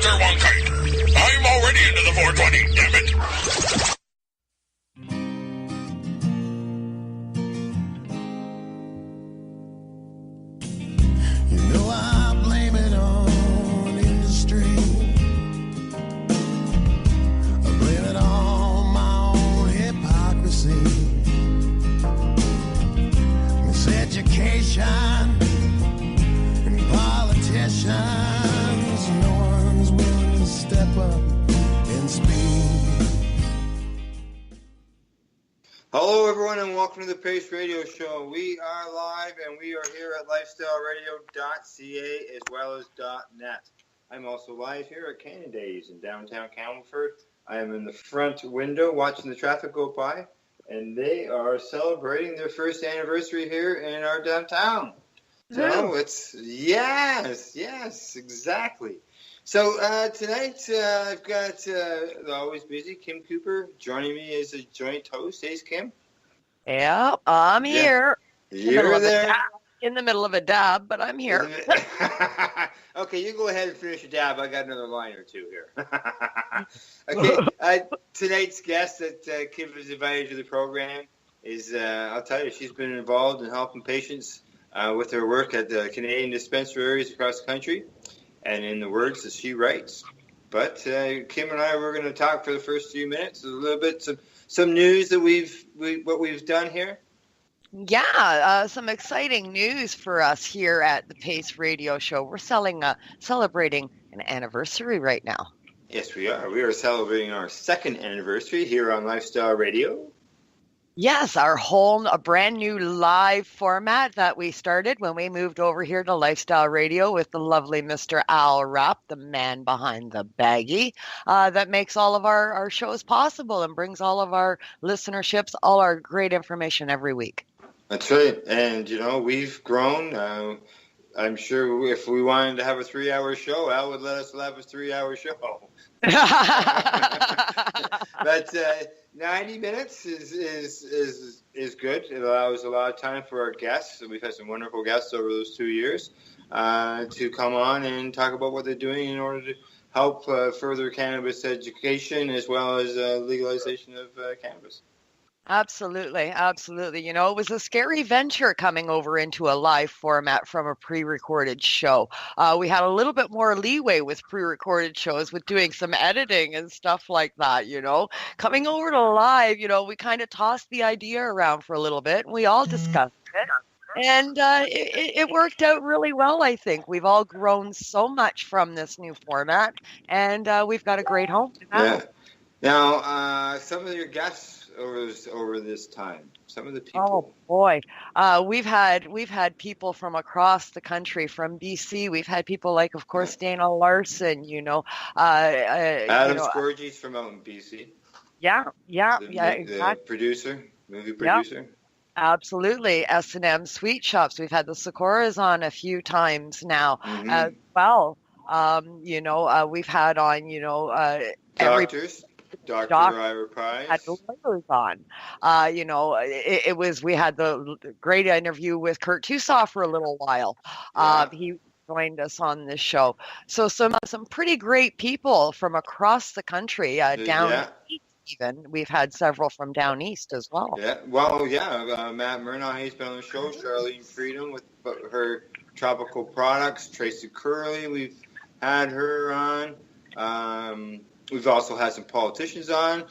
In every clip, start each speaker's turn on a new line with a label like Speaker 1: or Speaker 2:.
Speaker 1: Another one kite. I'm already into the 420, damn it.
Speaker 2: You know I blame it on industry. I blame it on my own hypocrisy. It's education and politicians. No one's willing to step up and speak.
Speaker 3: Hello, everyone, and welcome to the Pace Radio Show. We are live, and we are here at lifestyleradio.ca as well as .net. I'm also live here at Canada's in downtown Camelford. I am in the front window watching the traffic go by, and they are celebrating their first anniversary here in our downtown. So it's, yes, exactly. So tonight I've got the always busy Kim Cooper joining me as a joint host. Hey, Kim.
Speaker 4: Yeah, I'm here.
Speaker 3: You're there.
Speaker 4: In the middle of a dab, but I'm here.
Speaker 3: Okay, you go ahead and finish your dab. I got another line or two here. Okay, tonight's guest that Kim has invited to the program is, I'll tell you, she's been involved in helping patients with her work at the Canadian dispensaries across the country. And in the words that she writes. But Kim and I were going to talk for the first few minutes, a little bit, some news that what we've done here.
Speaker 4: Yeah, some exciting news for us here at the Pace Radio Show. We're celebrating an anniversary right now.
Speaker 3: Yes, we are. We are celebrating our second anniversary here on Lifestyle Radio.
Speaker 4: Yes, a brand new live format that we started when we moved over here to Lifestyle Radio with the lovely Mr. Al Rapp, the man behind the baggie, that makes all of our shows possible and brings all of our listenerships, all our great information every week.
Speaker 3: That's right. And, we've grown. I'm sure if we wanted to have a 3-hour show, Al would let us have a 3-hour show. But 90 minutes is good. It allows a lot of time for our guests. We've had some wonderful guests over those 2 years to come on and talk about what they're doing in order to help further cannabis education as well as legalization of cannabis.
Speaker 4: Absolutely. It was a scary venture coming over into a live format from a pre-recorded show. We had a little bit more leeway with pre-recorded shows with doing some editing and stuff like that, Coming over to live, we kind of tossed the idea around for a little bit and we all discussed it. And it worked out really well, I think. We've all grown so much from this new format and we've got a great home now.
Speaker 3: Yeah. Now, some of your guests over this time, some of the people.
Speaker 4: Oh boy, we've had people from across the country, from BC. We've had people like, of course, Dana Larson.
Speaker 3: Adam Scourgy's from out in BC.
Speaker 4: Yeah,
Speaker 3: The
Speaker 4: exactly.
Speaker 3: movie producer.
Speaker 4: Yep. Absolutely, S&M Sweet Shops. We've had the Sikoras on a few times now as well. We've had on
Speaker 3: Doctors. Dr. Ira Price.
Speaker 4: Had lawyers on. We had the great interview with Kurt Tusoff for a little while. He joined us on this show. So some pretty great people from across the country, down east even. We've had several from down east as well.
Speaker 3: Yeah, Matt Murnaugh, he's been on the show. Charlene Freedom with her tropical products. Tracy Curley, we've had her on. We've also had some politicians on.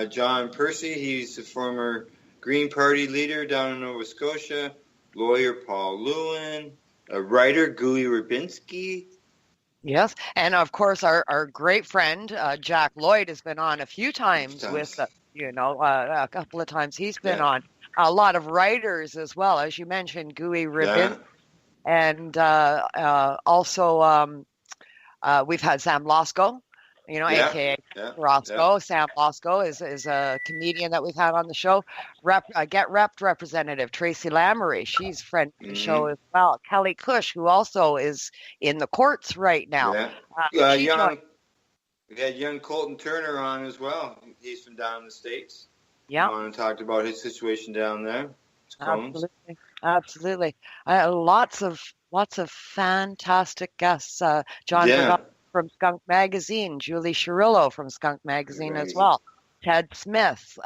Speaker 3: John Percy, he's a former Green Party leader down in Nova Scotia. Lawyer Paul Lewin. A writer, Gui Rubinski.
Speaker 4: Yes, and of course our great friend, Jack Lloyd, has been on a few times with, a couple of times he's been on. A lot of writers as well, as you mentioned, Gui Rubinski. And also we've had Sam Losco. A.k.a. Roscoe. Yeah. Sam Losco is a comedian that we've had on the show. Get Repped representative Tracy Lamory. She's friend of the show as well. Kelly Cush, who also is in the courts right now.
Speaker 3: Yeah. We had young Colton Turner on as well. He's from down in the States.
Speaker 4: Yeah.
Speaker 3: And talked about his situation down there.
Speaker 4: Absolutely. Lots of fantastic guests. John from Skunk Magazine, Julie Shirillo from Skunk Magazine as well, Ted Smith,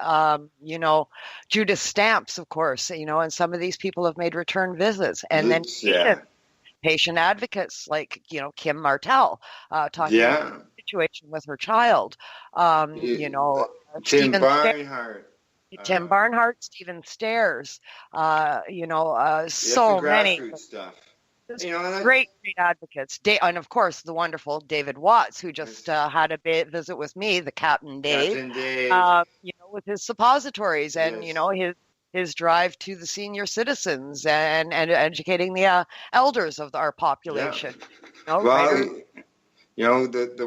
Speaker 4: Judith Stamps, of course, and some of these people have made return visits. And then patient advocates like, Kim Martell, talking about the situation with her child,
Speaker 3: Tim Barnhart.
Speaker 4: Tim Barnhart, Stephen Stairs, so many
Speaker 3: stuff.
Speaker 4: Great advocates. And of course, the wonderful David Watts, who just had a visit with me, the Captain Dave, with his suppositories and, his drive to the senior citizens and educating the elders of our population.
Speaker 3: The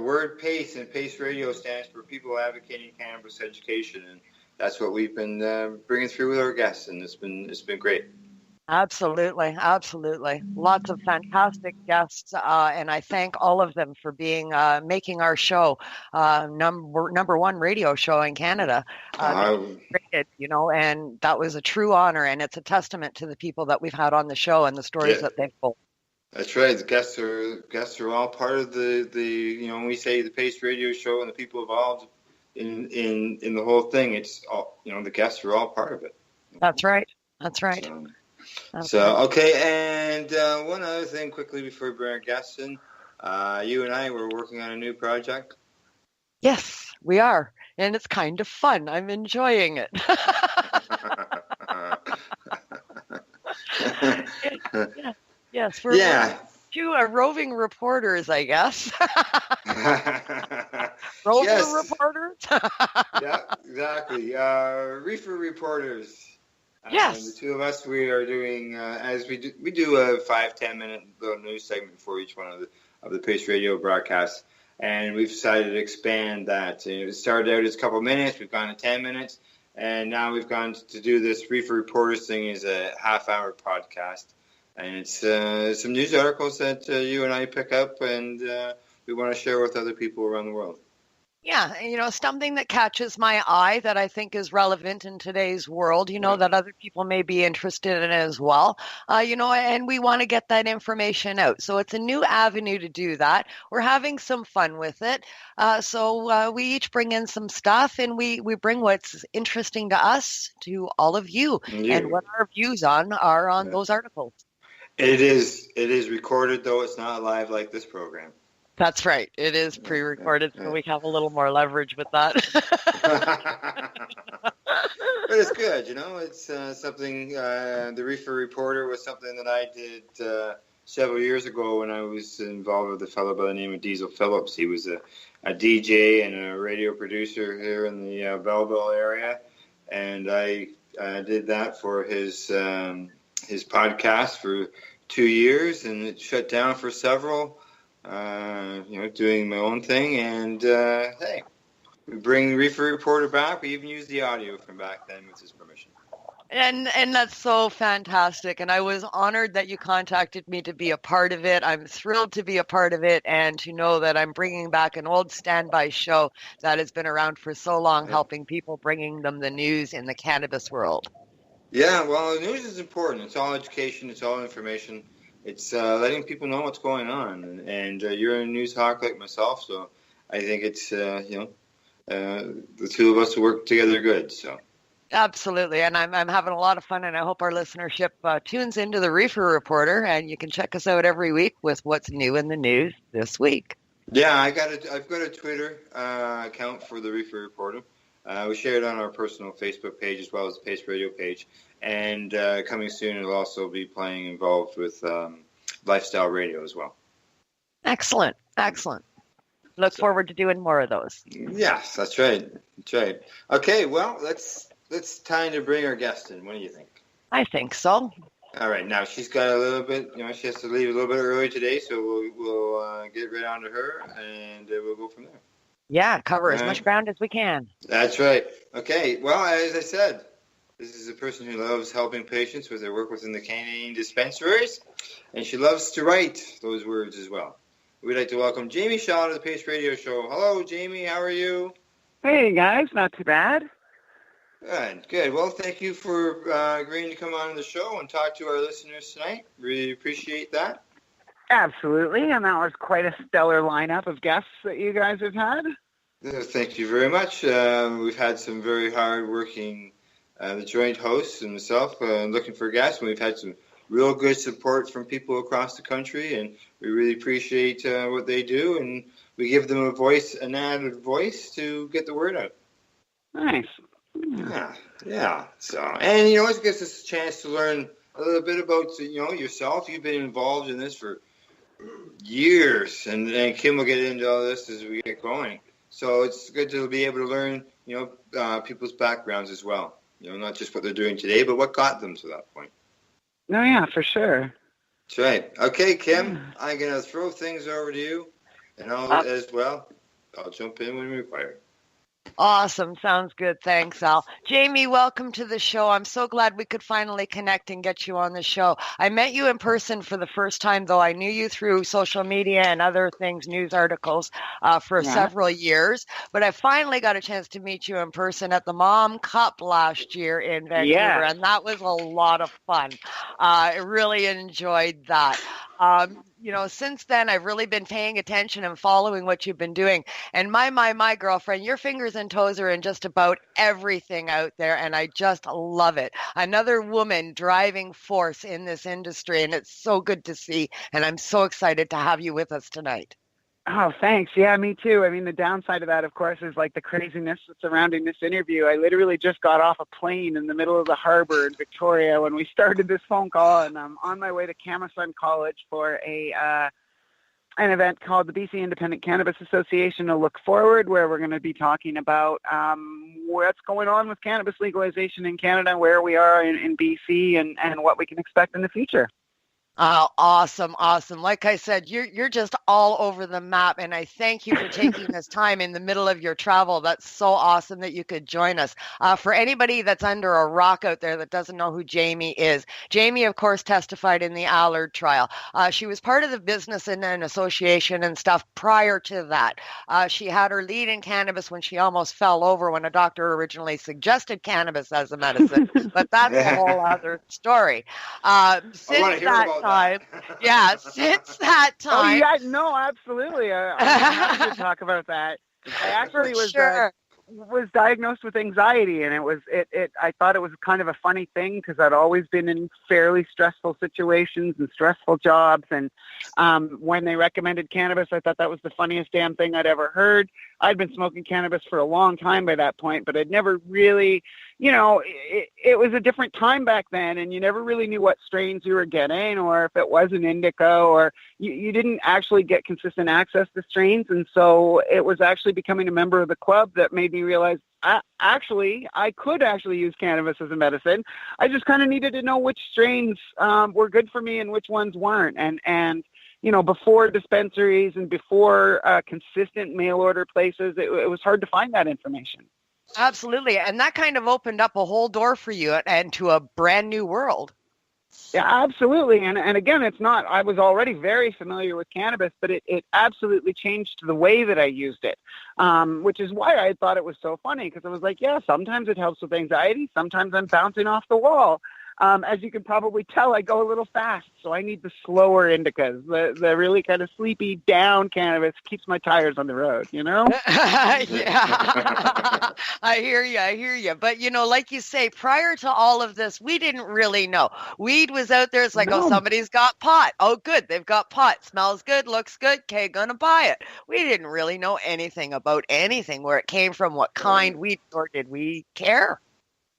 Speaker 3: word PACE and PACE Radio stands for People Advocating Cannabis Education, and that's what we've been bringing through with our guests, and it's been great.
Speaker 4: Absolutely. Lots of fantastic guests, and I thank all of them for making our show number one radio show in Canada. And that was a true honor, and it's a testament to the people that we've had on the show and the stories that they've told.
Speaker 3: That's right. The guests are all part of the when we say the PACE Radio show and the people involved in the whole thing, it's all, the guests are all part of it.
Speaker 4: That's right.
Speaker 3: So okay, and one other thing quickly before we bring our guests in, you and I were working on a new project.
Speaker 4: Yes, we are, and it's kind of fun. I'm enjoying it. Yes, we're two roving reporters, I guess. Roving reporters.
Speaker 3: Yeah, exactly. Reefer reporters.
Speaker 4: Yes.
Speaker 3: The two of us, we are doing as we do a 5-10 minute little news segment for each one of the PACE Radio broadcasts, and we've decided to expand that. It started out as a couple of minutes, we've gone to 10 minutes, and now we've gone to do this Reefer Reporters thing as a half-hour podcast, and it's some news articles that you and I pick up, and we want to share with other people around the world.
Speaker 4: Yeah, something that catches my eye that I think is relevant in today's world, that other people may be interested in as well, and we want to get that information out. So it's a new avenue to do that. We're having some fun with it. So we each bring in some stuff, and we bring what's interesting to us to all of you and what our views are on those articles.
Speaker 3: It is recorded, though. It's not live like this program.
Speaker 4: That's right. It is pre-recorded, so we have a little more leverage with that.
Speaker 3: But it's good, It's something. The Reefer Reporter was something that I did several years ago when I was involved with a fellow by the name of Diesel Phillips. He was a DJ and a radio producer here in the Belleville area, and I did that for his podcast for 2 years, and it shut down for several. Doing my own thing, and hey, we bring the Reefer Reporter back. We even use the audio from back then with his permission.
Speaker 4: And that's so fantastic, and I was honored that you contacted me to be a part of it. I'm thrilled to be a part of it, and to know that I'm bringing back an old standby show that has been around for so long, helping people, bringing them the news in the cannabis world.
Speaker 3: Yeah, well, the news is important. It's all education. It's all information. It's letting people know what's going on, and you're a news hawk like myself, so I think it's the two of us work together good. So
Speaker 4: absolutely, and I'm having a lot of fun, and I hope our listenership tunes into the Reefer Reporter, and you can check us out every week with what's new in the news this week.
Speaker 3: Yeah, I've got a Twitter account for the Reefer Reporter. We share it on our personal Facebook page as well as the PACE Radio page. And coming soon, it'll also be involved with Lifestyle Radio as well. Excellent.
Speaker 4: Look forward to doing more of those.
Speaker 3: Yes, that's right. Okay, well, let's time to bring our guest in. What do you think?
Speaker 4: I think so.
Speaker 3: All right, now she's got a little bit, she has to leave a little bit early today, so we'll get right on to her, and we'll go from there.
Speaker 4: Yeah, cover as much ground as we can.
Speaker 3: That's right. Okay, well, as I said, this is a person who loves helping patients with their work within the Canadian dispensaries, and she loves to write those words as well. We'd like to welcome Jamie Shaw to the PACE Radio Show. Hello, Jamie. How are you?
Speaker 5: Hey, guys. Not too bad.
Speaker 3: Good. Well, thank you for agreeing to come on the show and talk to our listeners tonight. Really appreciate that.
Speaker 5: Absolutely, and that was quite a stellar lineup of guests that you guys have had.
Speaker 3: Thank you very much. We've had some very hard-working, the joint hosts and myself, looking for guests, and we've had some real good support from people across the country, and we really appreciate what they do, and we give them a voice, an added voice to get the word out.
Speaker 5: Nice.
Speaker 3: Yeah. So, and it gives us a chance to learn a little bit about yourself. You've been involved in this for years, and Kim will get into all this as we get going. So it's good to be able to learn, people's backgrounds as well. Not just what they're doing today, but what got them to that point.
Speaker 5: No, yeah, for sure.
Speaker 3: That's right. Okay, Kim, I'm gonna throw things over to you, and I'll jump in when required.
Speaker 4: Awesome. Sounds good. Thanks, Al. Jamie, welcome to the show. I'm so glad we could finally connect and get you on the show. I met you in person for the first time, though I knew you through social media and other things, news articles, for several years. But I finally got a chance to meet you in person at the Mom Cup last year in Vancouver, and that was a lot of fun. I really enjoyed that. Since then, I've really been paying attention and following what you've been doing. And my girlfriend, your fingers and toes are in just about everything out there, and I just love it. Another woman driving force in this industry, and it's so good to see. And I'm so excited to have you with us tonight.
Speaker 5: Oh, thanks. Yeah, me too. I mean, the downside of that, of course, is like the craziness surrounding this interview. I literally just got off a plane in the middle of the harbor in Victoria when we started this phone call, and I'm on my way to Camasun College for an event called the BC Independent Cannabis Association to Look Forward, where we're going to be talking about what's going on with cannabis legalization in Canada, where we are in BC, and what we can expect in the future.
Speaker 4: Oh, awesome. Like I said, you're just all over the map, and I thank you for taking this time in the middle of your travel. That's so awesome that you could join us. For anybody that's under a rock out there that doesn't know who Jamie is, Jamie, of course, testified in the Allard trial. She was part of the business and an association and stuff prior to that. She had her lead in cannabis when she almost fell over when a doctor originally suggested cannabis as a medicine, but that's a whole other story. Since that time.
Speaker 5: Oh, yeah, no, absolutely. I'm happy to talk about that. I actually was diagnosed with anxiety, and I thought it was kind of a funny thing because I'd always been in fairly stressful situations and stressful jobs, and when they recommended cannabis, I thought that was the funniest damn thing I'd ever heard. I'd been smoking cannabis for a long time by that point, but I'd never really, it was a different time back then, and you never really knew what strains you were getting, or if it was an indica, or you didn't actually get consistent access to strains, and so it was actually becoming a member of the club that made me realize I could actually use cannabis as a medicine. I just kind of needed to know which strains were good for me and which ones weren't, and before dispensaries and before consistent mail order places, it was hard to find that information.
Speaker 4: Absolutely. And that kind of opened up a whole door for you and to a brand new world.
Speaker 5: Yeah, absolutely. And again, I was already very familiar with cannabis, but it absolutely changed the way that I used it, which is why I thought it was so funny, because I was like, yeah, sometimes it helps with anxiety. Sometimes I'm bouncing off the wall. As you can probably tell, I go a little fast, so I need the slower indicas. The really kind of sleepy down cannabis keeps my tires on the road, Yeah.
Speaker 4: I hear you. But, like you say, prior to all of this, we didn't really know. Weed was out there. It's like, oh, somebody's got pot. Oh, good. They've got pot. Smells good. Looks good. Okay, gonna buy it. We didn't really know anything about anything, where it came from, what kind weed, or did we care?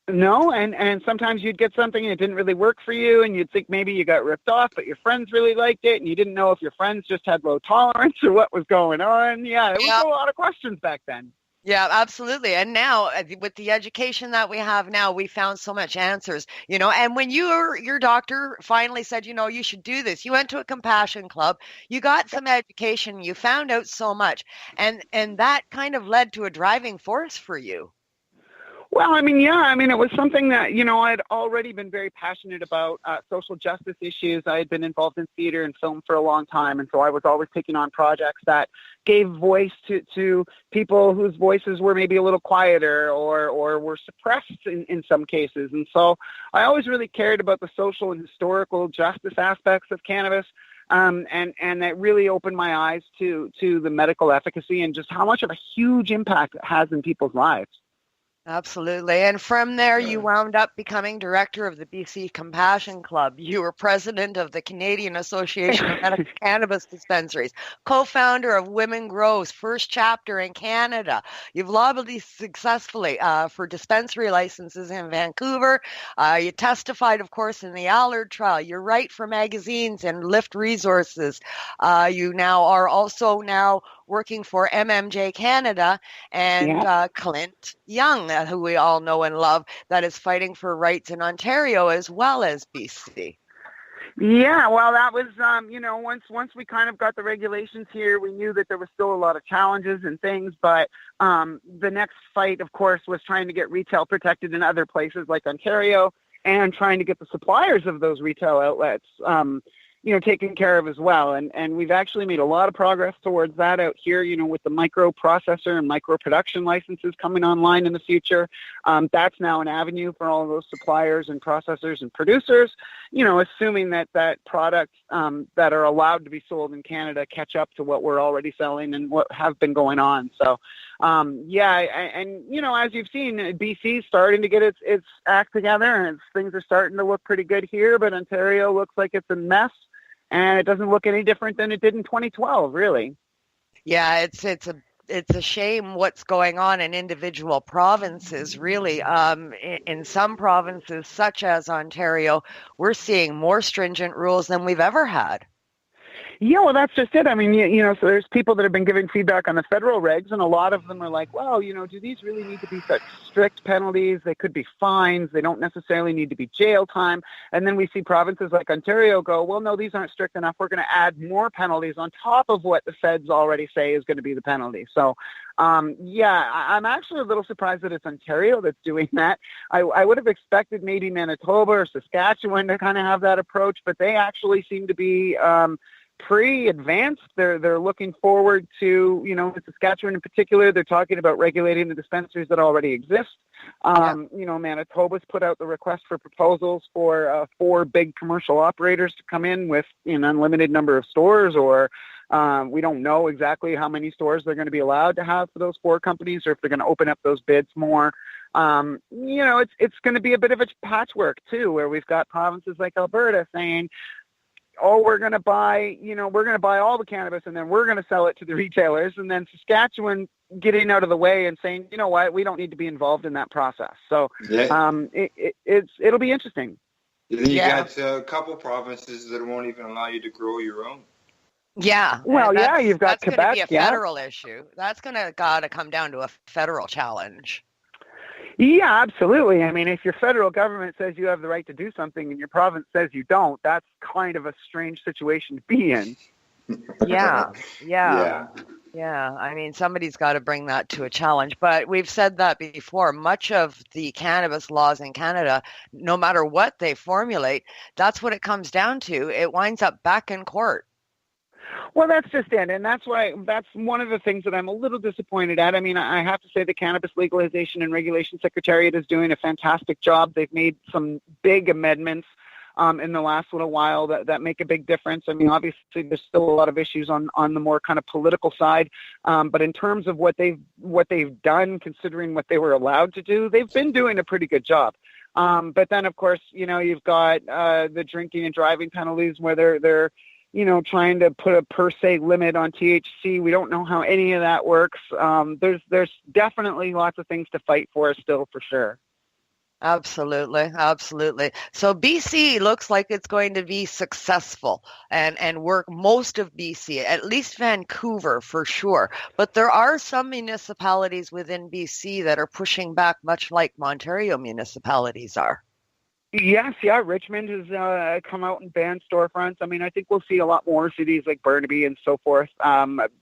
Speaker 5: No, and sometimes you'd get something and it didn't really work for you, and you'd think maybe you got ripped off, but your friends really liked it, and you didn't know if your friends just had low tolerance or what was going on. Yeah, it was a lot of questions back then.
Speaker 4: Yeah, absolutely. And now, with the education that we have now, we found so much answers, and when your doctor finally said, you should do this, you went to a compassion club, you got some education, you found out so much, and that kind of led to a driving force for you.
Speaker 5: Well, it was something that, I'd already been very passionate about social justice issues. I had been involved in theater and film for a long time, and so I was always taking on projects that gave voice to people whose voices were maybe a little quieter or were suppressed in some cases. And so I always really cared about the social and historical justice aspects of cannabis. And that really opened my eyes to the medical efficacy and just how much of a huge impact it has in people's lives.
Speaker 4: Absolutely. And from there, you wound up becoming director of the BC Compassion Club. You were president of the Canadian Association of Medical Cannabis Dispensaries, co-founder of Women Grow's first chapter in Canada. You've lobbied successfully for dispensary licenses in Vancouver. You testified, of course, in the Allard trial. You write for magazines and Lift Resources. You now are also now working for MMJ Canada and Clint Young, who we all know and love, that is fighting for rights in Ontario as well as BC.
Speaker 5: Yeah, well, that was, once we kind of got the regulations here, we knew that there was still a lot of challenges and things, but the next fight, of course, was trying to get retail protected in other places like Ontario and trying to get the suppliers of those retail outlets taken care of as well. And we've actually made a lot of progress towards that out here, with the microprocessor and micro production licenses coming online in the future. That's now an avenue for all of those suppliers and processors and producers, assuming that products that are allowed to be sold in Canada catch up to what we're already selling and what have been going on. So, as you've seen, BC starting to get its act together, and things are starting to look pretty good here, but Ontario looks like it's a mess. And it doesn't look any different than it did in 2012, really.
Speaker 4: Yeah, it's a shame what's going on in individual provinces, really. In some provinces, such as Ontario, we're seeing more stringent rules than we've ever had.
Speaker 5: Yeah, well, that's just it. I mean, so there's people that have been giving feedback on the federal regs, and a lot of them are like, well, do these really need to be such strict penalties? They could be fines. They don't necessarily need to be jail time. And then we see provinces like Ontario go, well, no, these aren't strict enough. We're going to add more penalties on top of what the feds already say is going to be the penalty. So, I'm actually a little surprised that it's Ontario that's doing that. I would have expected maybe Manitoba or Saskatchewan to kind of have that approach, but they actually seem to be pretty advanced. They're looking forward to, in Saskatchewan in particular, they're talking about regulating the dispensaries that already exist. Manitoba's put out the request for proposals for 4 big commercial operators to come in with an unlimited number of stores, or we don't know exactly how many stores they're going to be allowed to have for those 4 companies, or if they're going to open up those bids more. It's going to be a bit of a patchwork too, where we've got provinces like Alberta saying, oh, we're going to buy all the cannabis and then we're going to sell it to the retailers. And then Saskatchewan getting out of the way and saying, you know what, we don't need to be involved in that process. So it'll be interesting.
Speaker 3: You got a couple provinces that won't even allow you to grow your own.
Speaker 4: Yeah.
Speaker 5: Well, you've got Quebec.
Speaker 4: That's going to be a federal issue. That's going to gotta come down to a federal challenge.
Speaker 5: Yeah, absolutely. I mean, if your federal government says you have the right to do something and your province says you don't, that's kind of a strange situation to be in.
Speaker 4: Yeah. I mean, somebody's got to bring that to a challenge. But we've said that before. Much of the cannabis laws in Canada, no matter what they formulate, that's what it comes down to. It winds up back in court.
Speaker 5: Well, that's just it, and that's one of the things that I'm a little disappointed at. I mean, I have to say the Cannabis Legalization and Regulation Secretariat is doing a fantastic job. They've made some big amendments in the last little while that make a big difference. I mean, obviously, there's still a lot of issues on the more kind of political side, but in terms of what they've done, considering what they were allowed to do, they've been doing a pretty good job. But then, of course, you've got the drinking and driving penalties where they're trying to put a per se limit on THC. We don't know how any of that works. There's definitely lots of things to fight for still, for sure.
Speaker 4: Absolutely. So BC looks like it's going to be successful and work most of BC, at least Vancouver for sure. But there are some municipalities within BC that are pushing back, much like Ontario municipalities are.
Speaker 5: Yes, Richmond has come out and banned storefronts. I mean, I think we'll see a lot more cities like Burnaby and so forth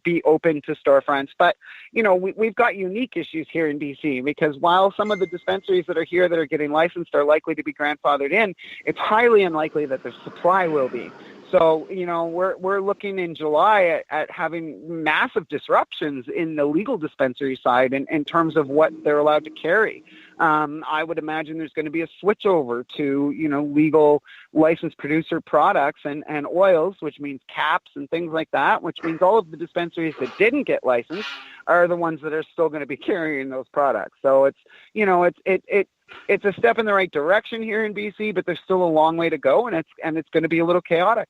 Speaker 5: be open to storefronts. But, we've got unique issues here in BC because while some of the dispensaries that are here that are getting licensed are likely to be grandfathered in, it's highly unlikely that their supply will be. So, we're looking in July at having massive disruptions in the legal dispensary side in terms of what they're allowed to carry. I would imagine there's going to be a switch over to, legal licensed producer products and oils, which means caps and things like that, which means all of the dispensaries that didn't get licensed are the ones that are still going to be carrying those products. So it's, it's a step in the right direction here in BC, but there's still a long way to go, and it's going to be a little chaotic.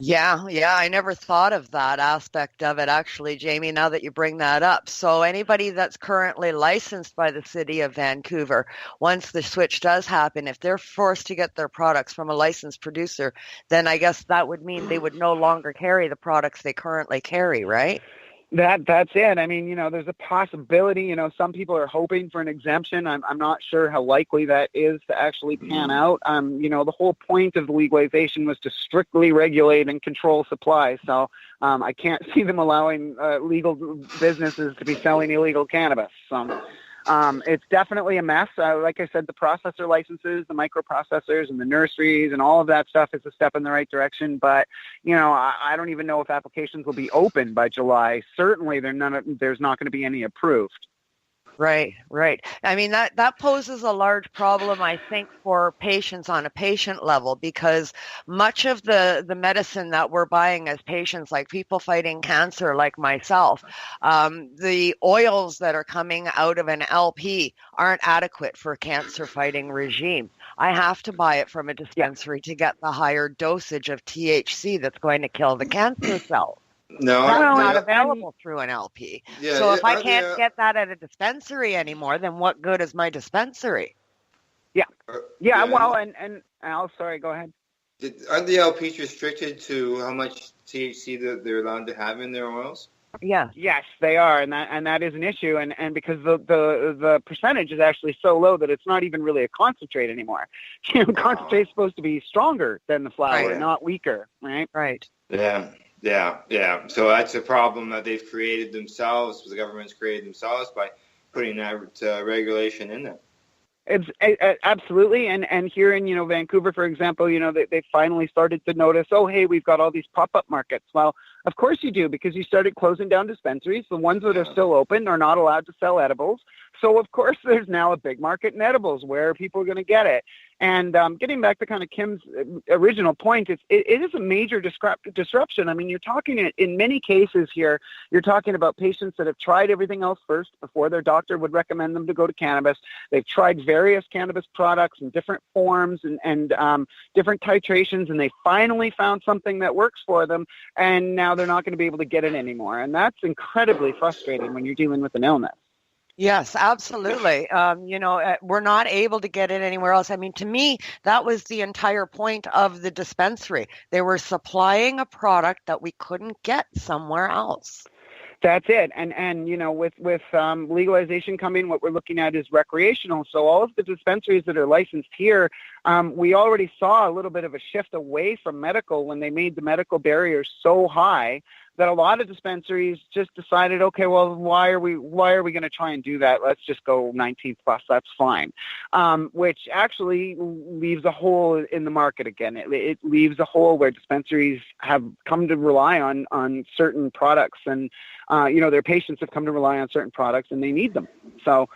Speaker 4: Yeah, I never thought of that aspect of it, actually, Jamie, now that you bring that up. So anybody that's currently licensed by the city of Vancouver, once the switch does happen, if they're forced to get their products from a licensed producer, then I guess that would mean they would no longer carry the products they currently carry, right?
Speaker 5: That's it. I mean, there's a possibility, some people are hoping for an exemption. I'm not sure how likely that is to actually pan out. The whole point of the legalization was to strictly regulate and control supply. So I can't see them allowing legal businesses to be selling illegal cannabis. So it's definitely a mess. Like I said, the processor licenses, the microprocessors and the nurseries and all of that stuff is a step in the right direction. But, I don't even know if applications will be open by July. Certainly there's not going to be any approved.
Speaker 4: Right. I mean, that poses a large problem, I think, for patients on a patient level, because much of the medicine that we're buying as patients, like people fighting cancer like myself, the oils that are coming out of an LP aren't adequate for a cancer fighting regime. I have to buy it from a dispensary to get the higher dosage of THC that's going to kill the cancer cells.
Speaker 3: No,
Speaker 4: that's not available through an LP.
Speaker 3: Yeah,
Speaker 4: so if I can't get that at a dispensary anymore, then what good is my dispensary?
Speaker 5: Yeah. Well, and Al, sorry, go ahead.
Speaker 3: Aren't the LPs restricted to how much THC that they're allowed to have in their oils?
Speaker 4: Yeah.
Speaker 5: Yes, they are, and that is an issue, and because the percentage is actually so low that it's not even really a concentrate anymore. Concentrate is supposed to be stronger than the flower, not weaker, right?
Speaker 4: Right.
Speaker 3: Yeah. So that's a problem that they've created themselves, the government's created themselves by putting that regulation in there.
Speaker 5: It's absolutely, and here in Vancouver, for example, they finally started to notice. Oh, hey, we've got all these pop-up markets. Well, of course you do, because you started closing down dispensaries. The ones that are still open are not allowed to sell edibles. So of course there's now a big market in edibles where people are going to get it. And getting back to kind of Kim's original point, it is a major disruption. I mean, you're talking in many cases here, you're talking about patients that have tried everything else first before their doctor would recommend them to go to cannabis. They've tried various cannabis products in different forms and different titrations, and they finally found something that works for them, and now they're not going to be able to get it anymore. And that's incredibly frustrating when you're dealing with an illness.
Speaker 4: Yes, absolutely. We're not able to get it anywhere else. I mean, to me, that was the entire point of the dispensary. They were supplying a product that we couldn't get somewhere else.
Speaker 5: That's it. And with legalization coming, what we're looking at is recreational. So all of the dispensaries that are licensed here, we already saw a little bit of a shift away from medical when they made the medical barriers so high that a lot of dispensaries just decided, okay, well, why are we going to try and do that? Let's just go 19 plus. That's fine. Which actually leaves a hole in the market again. It leaves a hole where dispensaries have come to rely on certain products, and their patients have come to rely on certain products, and they need them. So.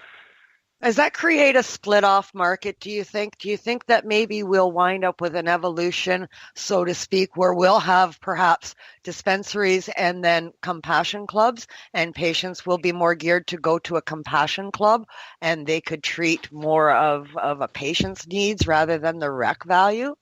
Speaker 4: Does that create a split-off market, do you think? Do you think that maybe we'll wind up with an evolution, so to speak, where we'll have perhaps dispensaries and then compassion clubs, and patients will be more geared to go to a compassion club, and they could treat more of a patient's needs rather than the rec value?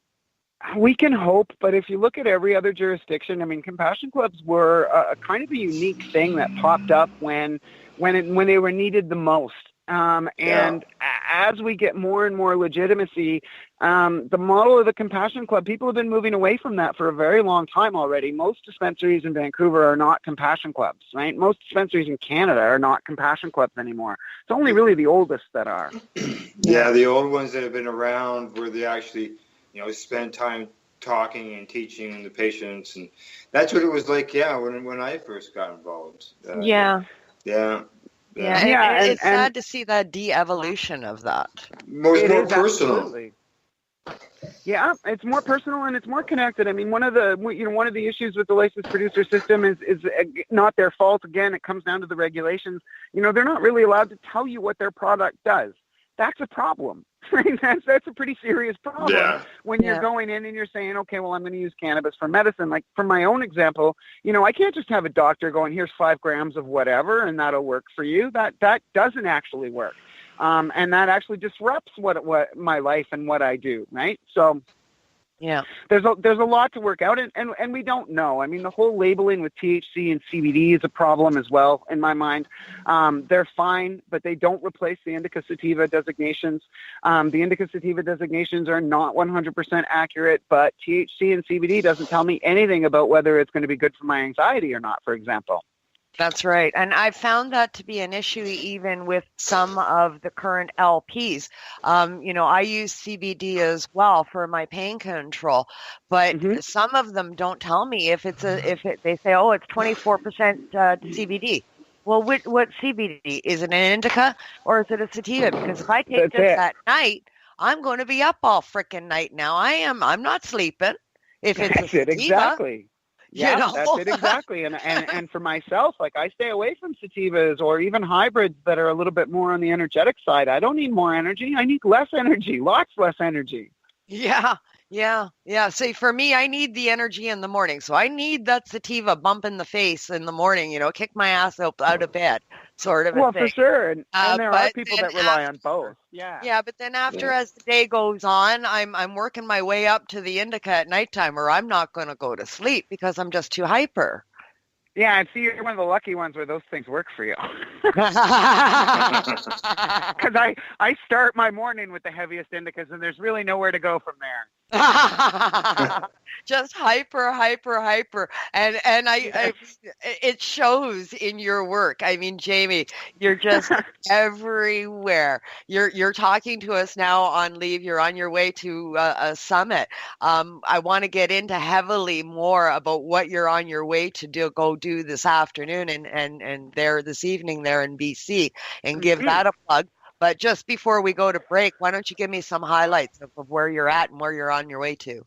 Speaker 5: We can hope, but if you look at every other jurisdiction, I mean, compassion clubs were a kind of a unique thing that popped up when they were needed the most. And as we get more and more legitimacy, the model of the Compassion Club, people have been moving away from that for a very long time already. Most dispensaries in Vancouver are not Compassion Clubs, right? Most dispensaries in Canada are not Compassion Clubs anymore. It's only really the oldest that are.
Speaker 3: Yeah, the old ones that have been around where they actually, spend time talking and teaching the patients. And that's what it was like, when I first got involved.
Speaker 4: Yeah.
Speaker 5: Yeah,
Speaker 4: it's sad to see that de-evolution of that.
Speaker 3: More personal.
Speaker 5: Absolutely. Yeah, it's more personal and it's more connected. I mean, one of the issues with the licensed producer system is not their fault. Again, it comes down to the regulations. They're not really allowed to tell you what their product does. that's a problem. Right? That's a pretty serious problem when you're going in and you're saying, okay, well, I'm going to use cannabis for medicine. Like for my own example, I can't just have a doctor going, here's 5 grams of whatever, and that'll work for you. That doesn't actually work. And that actually disrupts what my life and what I do. Right. So there's a lot to work out, and we don't know. I mean, the whole labeling with THC and CBD is a problem as well, in my mind. They're fine, but they don't replace the indica sativa designations. The indica sativa designations are not 100% accurate, but THC and CBD doesn't tell me anything about whether it's going to be good for my anxiety or not, for example.
Speaker 4: That's right. And I found that to be an issue even with some of the current LPs. I use CBD as well for my pain control, but some of them don't tell me if they say, oh, it's 24% CBD. Well, what CBD? Is it an indica or is it a sativa? Because if I take this at night, I'm going to be up all frickin' night now. I'm not sleeping. If it's a sativa.
Speaker 5: Exactly. Yeah, that's it exactly. And for myself, like I stay away from sativas or even hybrids that are a little bit more on the energetic side. I don't need more energy. I need less energy, lots less energy.
Speaker 4: Yeah. See, for me, I need the energy in the morning. So I need that sativa bump in the face in the morning, kick my ass out of bed, sort of a thing.
Speaker 5: Well, for sure. And there are people that rely on both.
Speaker 4: Yeah, but then as the day goes on, I'm working my way up to the indica at nighttime, or I'm not going to go to sleep because I'm just too hyper.
Speaker 5: Yeah, and see, you're one of the lucky ones where those things work for you. Because I start my morning with the heaviest indicas, and there's really nowhere to go from there.
Speaker 4: Just hyper, and it shows in your work. I mean, Jamie, you're just everywhere. You're talking to us now on leave. You're on your way to a summit. I want to get into heavily more about what you're on your way to go do this afternoon and there this evening there in BC, and give that a plug. But just before we go to break, why don't you give me some highlights of where you're at and where you're on your way to?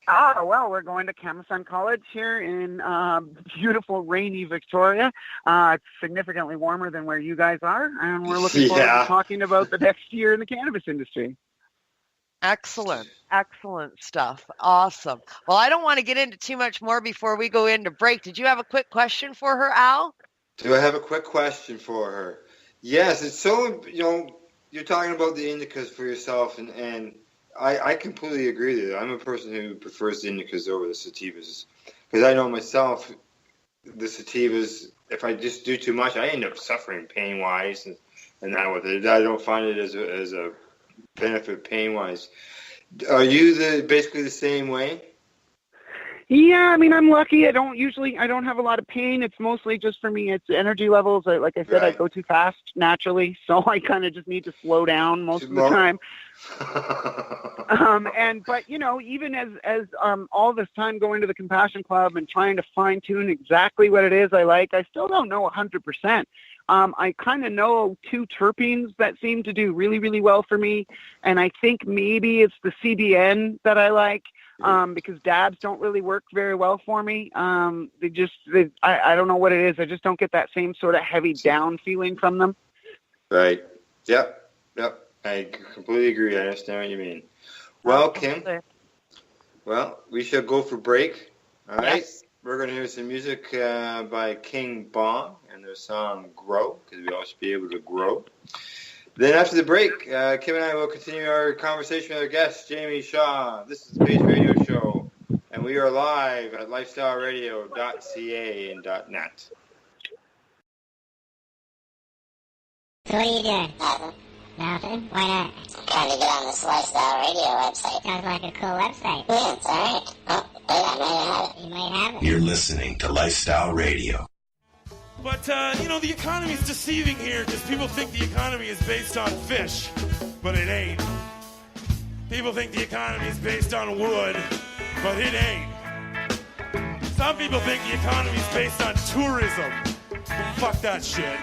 Speaker 5: Well, we're going to Camosun College here in beautiful, rainy Victoria. It's significantly warmer than where you guys are, and we're looking forward to talking about the next year in the cannabis industry.
Speaker 4: Excellent stuff. Awesome. Well, I don't want to get into too much more before we go into break. Did you have a quick question for her, Al?
Speaker 3: Do I have a quick question for her? Yes, it's so, you're talking about the indicas for yourself, and I completely agree with you. I'm a person who prefers the indicas over the sativas, because I know myself, the sativas, if I just do too much, I end up suffering pain-wise and that with it. I don't find it as a benefit pain-wise. Are you basically the same way?
Speaker 5: Yeah, I mean, I'm lucky. I don't have a lot of pain. It's mostly just for me, it's energy levels. Like I said, I go too fast naturally, so I kind of just need to slow down most of the time. But even as all this time going to the Compassion Club and trying to fine tune exactly what it is I like, I still don't know 100%. I kind of know 2 terpenes that seem to do really, really well for me, and I think maybe it's the CBN that I like. Because dabs don't really work very well for me. I don't know what it is. I just don't get that same sort of heavy down feeling from them.
Speaker 3: Right. Yep. I completely agree. I understand what you mean. Well, Kim, we shall go for break. All right. Yes. We're going to hear some music by King Bong and their song Grow, because we all should be able to grow. Then after the break, Kim and I will continue our conversation with our guest, Jamie Shaw. This is the Pace Radio Show, and we are live at lifestyleradio.ca and .net.
Speaker 6: So what are you doing? Nothing? Why not? Trying to get on this Lifestyle Radio website. Sounds like a cool website. Yeah, it's all right. Oh, wait, I might have it. You might have it.
Speaker 7: You're listening to Lifestyle Radio.
Speaker 1: But, the economy's deceiving here because people think the economy is based on fish, but it ain't. People think the economy is based on wood, but it ain't. Some people think the economy is based on tourism. Fuck that shit.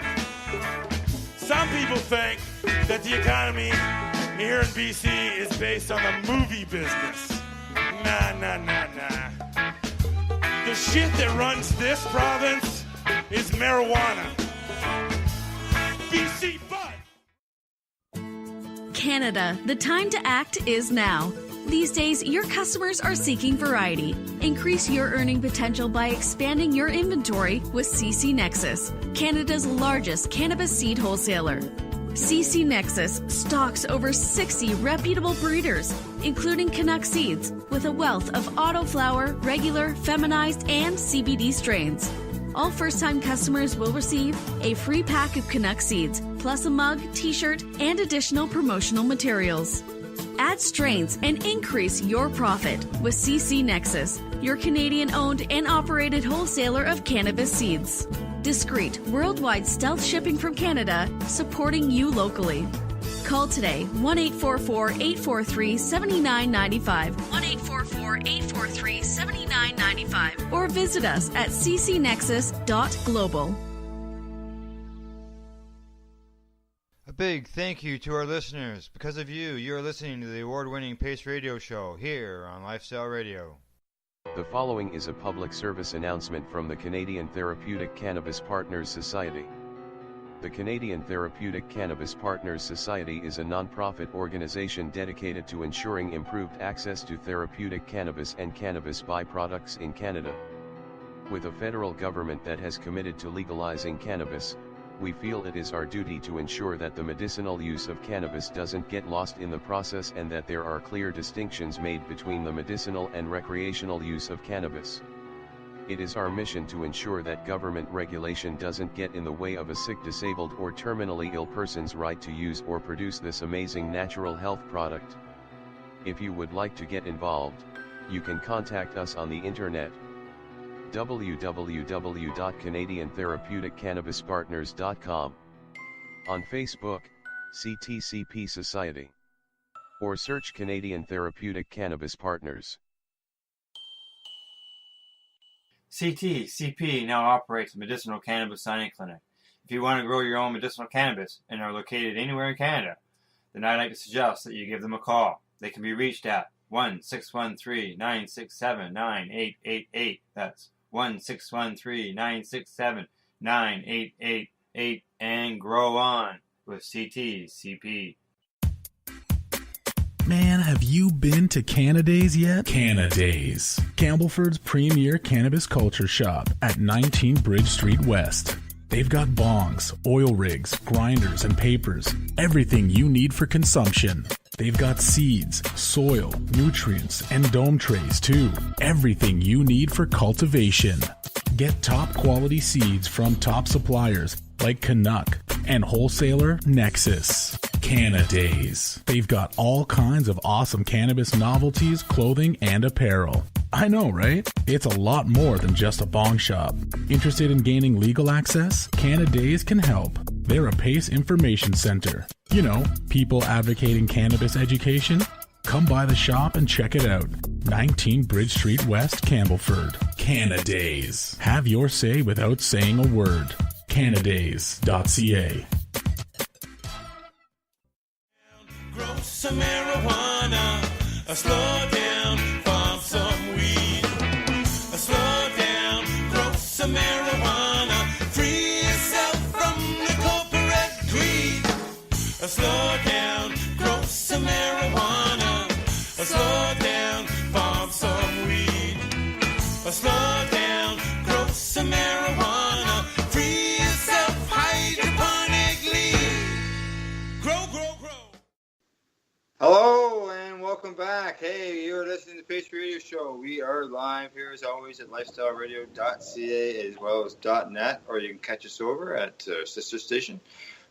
Speaker 1: Some people think that the economy here in BC is based on the movie business. Nah. The shit that runs this province is marijuana. BC Bud.
Speaker 8: Canada, the time to act is now. These days, your customers are seeking variety. Increase your earning potential by expanding your inventory with CC Nexus, Canada's largest cannabis seed wholesaler. CC Nexus stocks over 60 reputable breeders, including Canuck seeds, with a wealth of autoflower, regular, feminized, and CBD strains. All first-time customers will receive a free pack of Canuck seeds, plus a mug, t-shirt, and additional promotional materials. Add strains and increase your profit with CC Nexus, your Canadian-owned and operated wholesaler of cannabis seeds. Discreet, worldwide stealth shipping from Canada, supporting you locally. Call today, 1-844-843-7995, 1-844-843-7995, or visit us at ccnexus.global.
Speaker 9: A big thank you to our listeners. Because of you, you're listening to the award-winning Pace Radio Show here on Lifestyle Radio.
Speaker 10: The following is a public service announcement from the Canadian Therapeutic Cannabis Partners Society. The Canadian Therapeutic Cannabis Partners Society is a non-profit organization dedicated to ensuring improved access to therapeutic cannabis and cannabis byproducts in Canada. With a federal government that has committed to legalizing cannabis, we feel it is our duty to ensure that the medicinal use of cannabis doesn't get lost in the process and that there are clear distinctions made between the medicinal and recreational use of cannabis. It is our mission to ensure that government regulation doesn't get in the way of a sick, disabled, or terminally ill person's right to use or produce this amazing natural health product. If you would like to get involved, you can contact us on the internet www.canadiantherapeuticcannabispartners.com, on Facebook, CTCP Society, or search Canadian Therapeutic Cannabis Partners.
Speaker 3: CTCP now operates a medicinal cannabis signing clinic. If you want to grow your own medicinal cannabis and are located anywhere in Canada, then I'd like to suggest that you give them a call. They can be reached at 1-613-967-9888. That's 1-613-967-9888, and grow on with CTCP.
Speaker 11: Man, have you been to Canadays yet? Canadays, Campbellford's premier cannabis culture shop at 19 Bridge Street West. They've got bongs, oil rigs, grinders, and papers. Everything you need for consumption. They've got seeds, soil, nutrients, and dome trays too. Everything you need for cultivation. Get top quality seeds from top suppliers like Canuck and wholesaler Nexus. Canadays. They've got all kinds of awesome cannabis novelties, clothing, and apparel. I know, right? It's a lot more than just a bong shop. Interested in gaining legal access? Canadays can help. They're a PACE information center. You know, people advocating cannabis education. Come by the shop and check it out. 19 Bridge Street West, Campbellford. Canadays. Have your say without saying a word. Canadays.ca.
Speaker 1: Grow some marijuana, slow down, farm some weed. Slow down, grow some marijuana, free yourself from the corporate greed. Slow down, grow some marijuana, slow down, farm some weed. Slow down, grow some marijuana, free yourself hydroponically. Grow, grow, grow.
Speaker 3: Hello and welcome back. Hey, you're listening to the Pace Radio Show. We are live here as always at lifestyleradio.ca as well as .net, or you can catch us over at sister station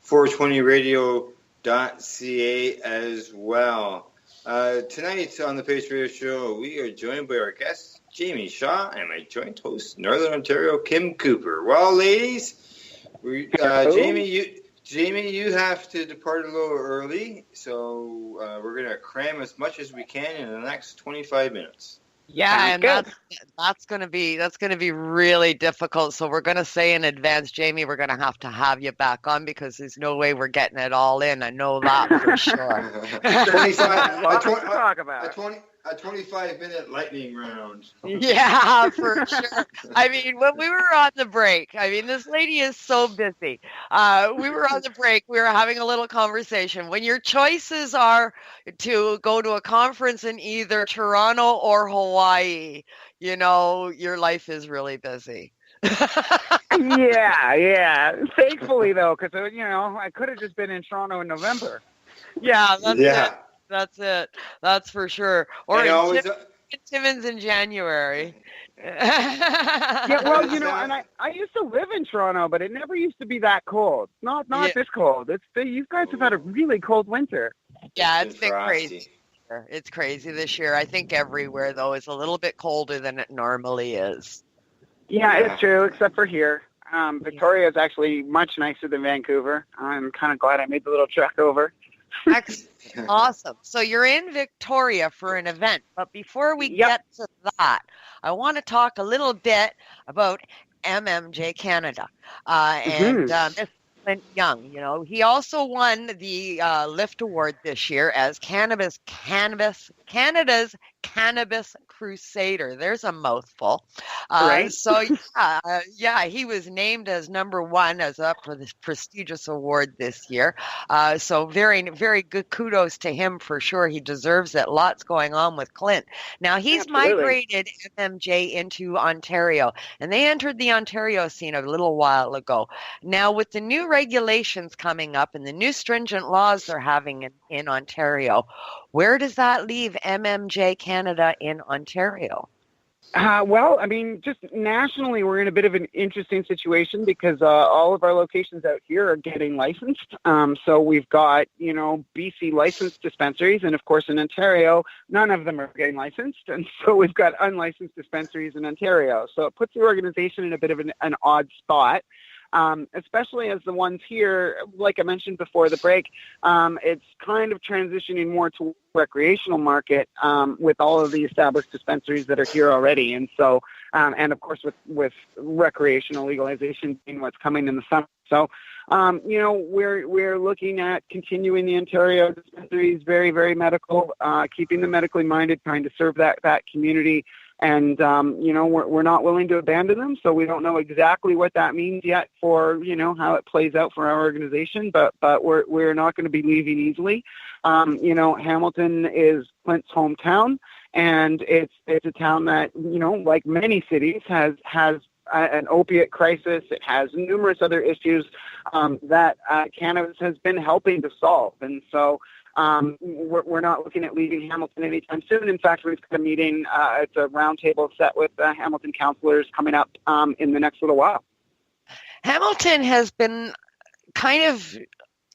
Speaker 3: 420radio.ca as well. Tonight on the Pace Radio Show, we are joined by our guest Jamie Shaw and my joint host Northern Ontario Kim Cooper. Well, ladies, Jamie, you have to depart a little early, so we're going to cram as much as we can in the next 25 minutes.
Speaker 4: Yeah, and that's going to be really difficult. So we're going to say in advance, Jamie, we're going to have you back on because there's no way we're getting it all in. I know that for sure.
Speaker 3: a 25-minute lightning round.
Speaker 4: Yeah, for sure. I mean, when we were on the break, I mean, this lady is so busy. We were on the break. We were having a little conversation. When your choices are to go to a conference in either Toronto or Hawaii, you know, your life is really busy.
Speaker 5: Yeah. Thankfully, though, because, I could have just been in Toronto in November.
Speaker 4: Yeah, that's it. That's for sure. Or in Timmins in January.
Speaker 5: Yeah, well, and I used to live in Toronto, but it never used to be that cold. Not this cold. You guys have had a really cold winter.
Speaker 4: Yeah, it's been crazy. It's crazy this year. I think everywhere, though, is a little bit colder than it normally is.
Speaker 5: Yeah, it's true, except for here. Victoria is actually much nicer than Vancouver. I'm kind of glad I made the little trek over.
Speaker 4: Excellent. Awesome. So you're in Victoria for an event, but before we get to that, I want to talk a little bit about MMJ Canada and Mr. Clint Young. You know, he also won the Lift Award this year as Canada's Cannabis Crusader. There's a mouthful.
Speaker 5: Right.
Speaker 4: So he was named as #1 as up for this prestigious award this year. So very, very good kudos to him for sure. He deserves it. Lots going on with Clint. Now he's migrated MMJ into Ontario, and they entered the Ontario scene a little while ago. Now with the new regulations coming up and the new stringent laws they're having in Ontario, where does that leave MMJ Canada in Ontario?
Speaker 5: Well, I mean, just nationally, we're in a bit of an interesting situation because all of our locations out here are getting licensed. So we've got, BC licensed dispensaries. And, of course, in Ontario, none of them are getting licensed. And so we've got unlicensed dispensaries in Ontario. So it puts the organization in a bit of an odd spot. Especially as the ones here, like I mentioned before the break, it's kind of transitioning more to recreational market with all of the established dispensaries that are here already. And so, and of course, with recreational legalization being what's coming in the summer. So, we're looking at continuing the Ontario dispensaries, very, very medical, keeping them medically minded, trying to serve that community. And, we're not willing to abandon them, so we don't know exactly what that means yet for, how it plays out for our organization, but we're not going to be leaving easily. Hamilton is Clint's hometown, and it's a town that, like many cities, has an opiate crisis. It has numerous other issues that cannabis has been helping to solve. And so we're not looking at leaving Hamilton anytime soon. In fact, we've got a meeting. It's a roundtable set with Hamilton councillors coming up in the next little while.
Speaker 4: Hamilton has been kind of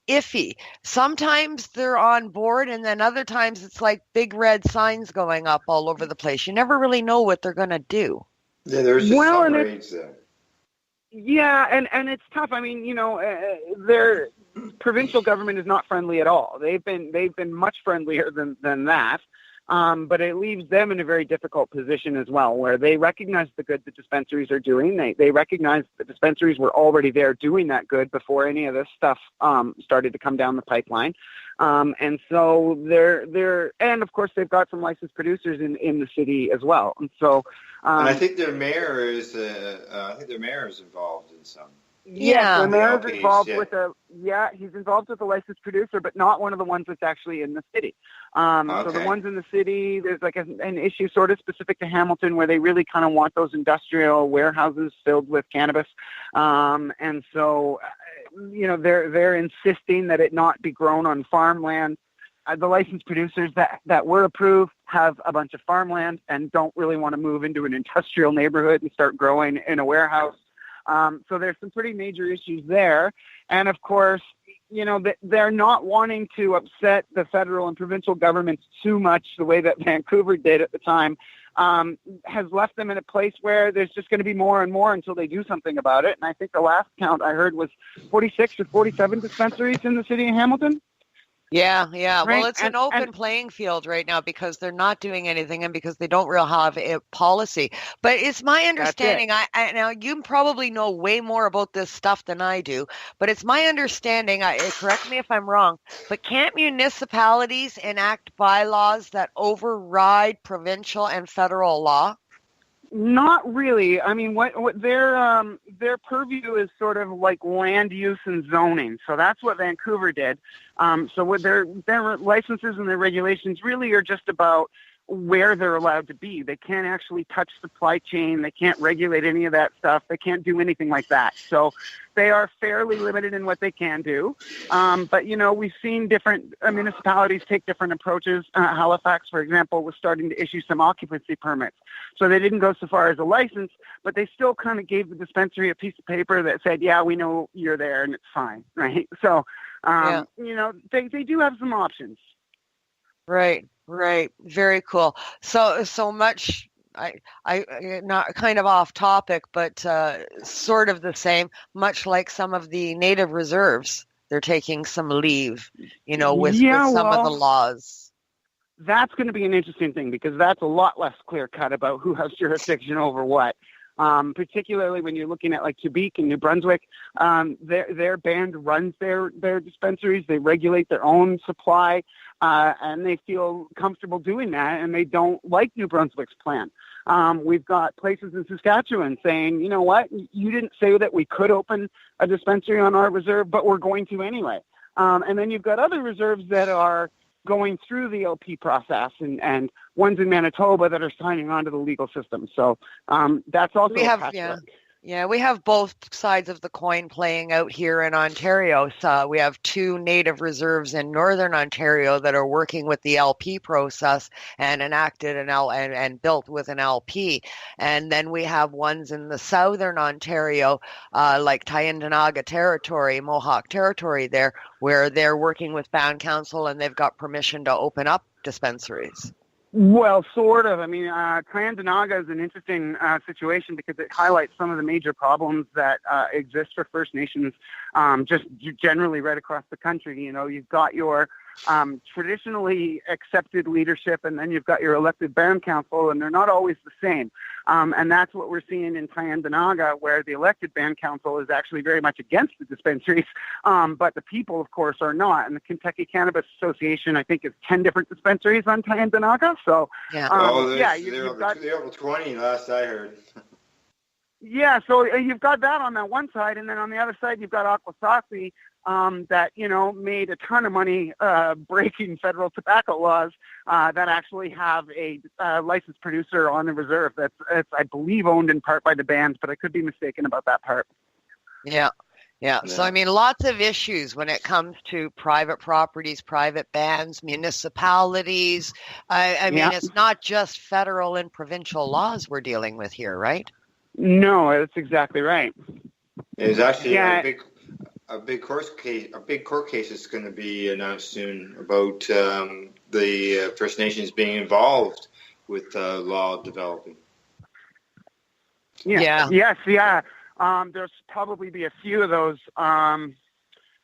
Speaker 4: iffy. Sometimes they're on board, and then other times it's like big red signs going up all over the place. You never really know what they're going to do.
Speaker 3: Yeah, there's just some raids there.
Speaker 5: Yeah, and it's tough. I mean, their provincial government is not friendly at all. They've been much friendlier than that. But it leaves them in a very difficult position as well, where they recognize the good the dispensaries are doing. They recognize the dispensaries were already there doing that good before any of this stuff started to come down the pipeline. And so and of course they've got some licensed producers in the city as well. And so,
Speaker 3: and I think their mayor is involved in some.
Speaker 5: Yeah, the mayor's involved he's involved with a licensed producer, but not one of the ones that's actually in the city. So the ones in the city, there's like an issue sort of specific to Hamilton where they really kind of want those industrial warehouses filled with cannabis. And so, they're insisting that it not be grown on farmland. The licensed producers that were approved have a bunch of farmland and don't really want to move into an industrial neighborhood and start growing in a warehouse. So there's some pretty major issues there. And of course, they're not wanting to upset the federal and provincial governments too much the way that Vancouver did at the time, has left them in a place where there's just going to be more and more until they do something about it. And I think the last count I heard was 46 or 47 dispensaries in the city of Hamilton.
Speaker 4: Yeah, yeah.
Speaker 5: right?
Speaker 4: Well, it's an open playing field right now because they're not doing anything and because they don't really have a policy. But it's my understanding, I now you probably know way more about this stuff than I do, but it's my understanding, correct me if I'm wrong, but can't municipalities enact bylaws that override provincial and federal law?
Speaker 5: Not really. I mean, what their purview is sort of like land use and zoning. So that's what Vancouver did. So what their licenses and their regulations really are just about where they're allowed to be. They can't actually touch supply chain. They can't regulate any of that stuff. They can't do anything like that. So they are fairly limited in what they can do. But, you know, we've seen different municipalities take different approaches. Halifax, for example, was starting to issue some occupancy permits. So they didn't go so far as a license, but they still kind of gave the dispensary a piece of paper that said, yeah, we know you're there and it's fine, right? So, you know, they do have some options.
Speaker 4: Right. Very cool. So much, I not kind of off topic, but sort of the same, much like some of the native reserves. They're taking some leave, you know, with some of the laws.
Speaker 5: That's going to be an interesting thing because that's a lot less clear cut about who has jurisdiction over what. Particularly when you're looking at like Quebec and New Brunswick, their band runs their dispensaries. They regulate their own supply, and they feel comfortable doing that, and they don't like New Brunswick's plan. We've got places in Saskatchewan saying, you know what, you didn't say that we could open a dispensary on our reserve, but we're going to anyway. And then you've got other reserves that are going through the LP process and ones in Manitoba that are signing on to the legal system. So that's also
Speaker 4: we have both sides of the coin playing out here in Ontario. So we have two native reserves in Northern Ontario that are working with the LP process and enacted and built with an LP. And then we have ones in the Southern Ontario, like Tyendinaga territory, Mohawk territory there, where they're working with Band Council and they've got permission to open up dispensaries.
Speaker 5: Well, sort of. I mean, Tyendinaga is an interesting situation because it highlights some of the major problems that exist for First Nations just generally right across the country. You know, you've got your traditionally accepted leadership, and then you've got your elected band council, and they're not always the same. And that's what we're seeing in Tyendinaga, where the elected band council is actually very much against the dispensaries, but the people, of course, are not. And the Kentucky Cannabis Association, I think, is 10 different dispensaries on Tyendinaga. So,
Speaker 3: they're over 20 last I heard.
Speaker 5: Yeah, so you've got that on that one side, and then on the other side, you've got Akwesasne, that, you know, made a ton of money breaking federal tobacco laws that actually have a licensed producer on the reserve that's, I believe, owned in part by the bands, but I could be mistaken about that part.
Speaker 4: Yeah. So, I mean, lots of issues when it comes to private properties, private bands, municipalities. I mean, it's not just federal and provincial laws we're dealing with here, right?
Speaker 5: No, that's exactly right.
Speaker 3: There's actually a big court case is going to be announced soon about the First Nations being involved with law developing. There's probably be a few of those,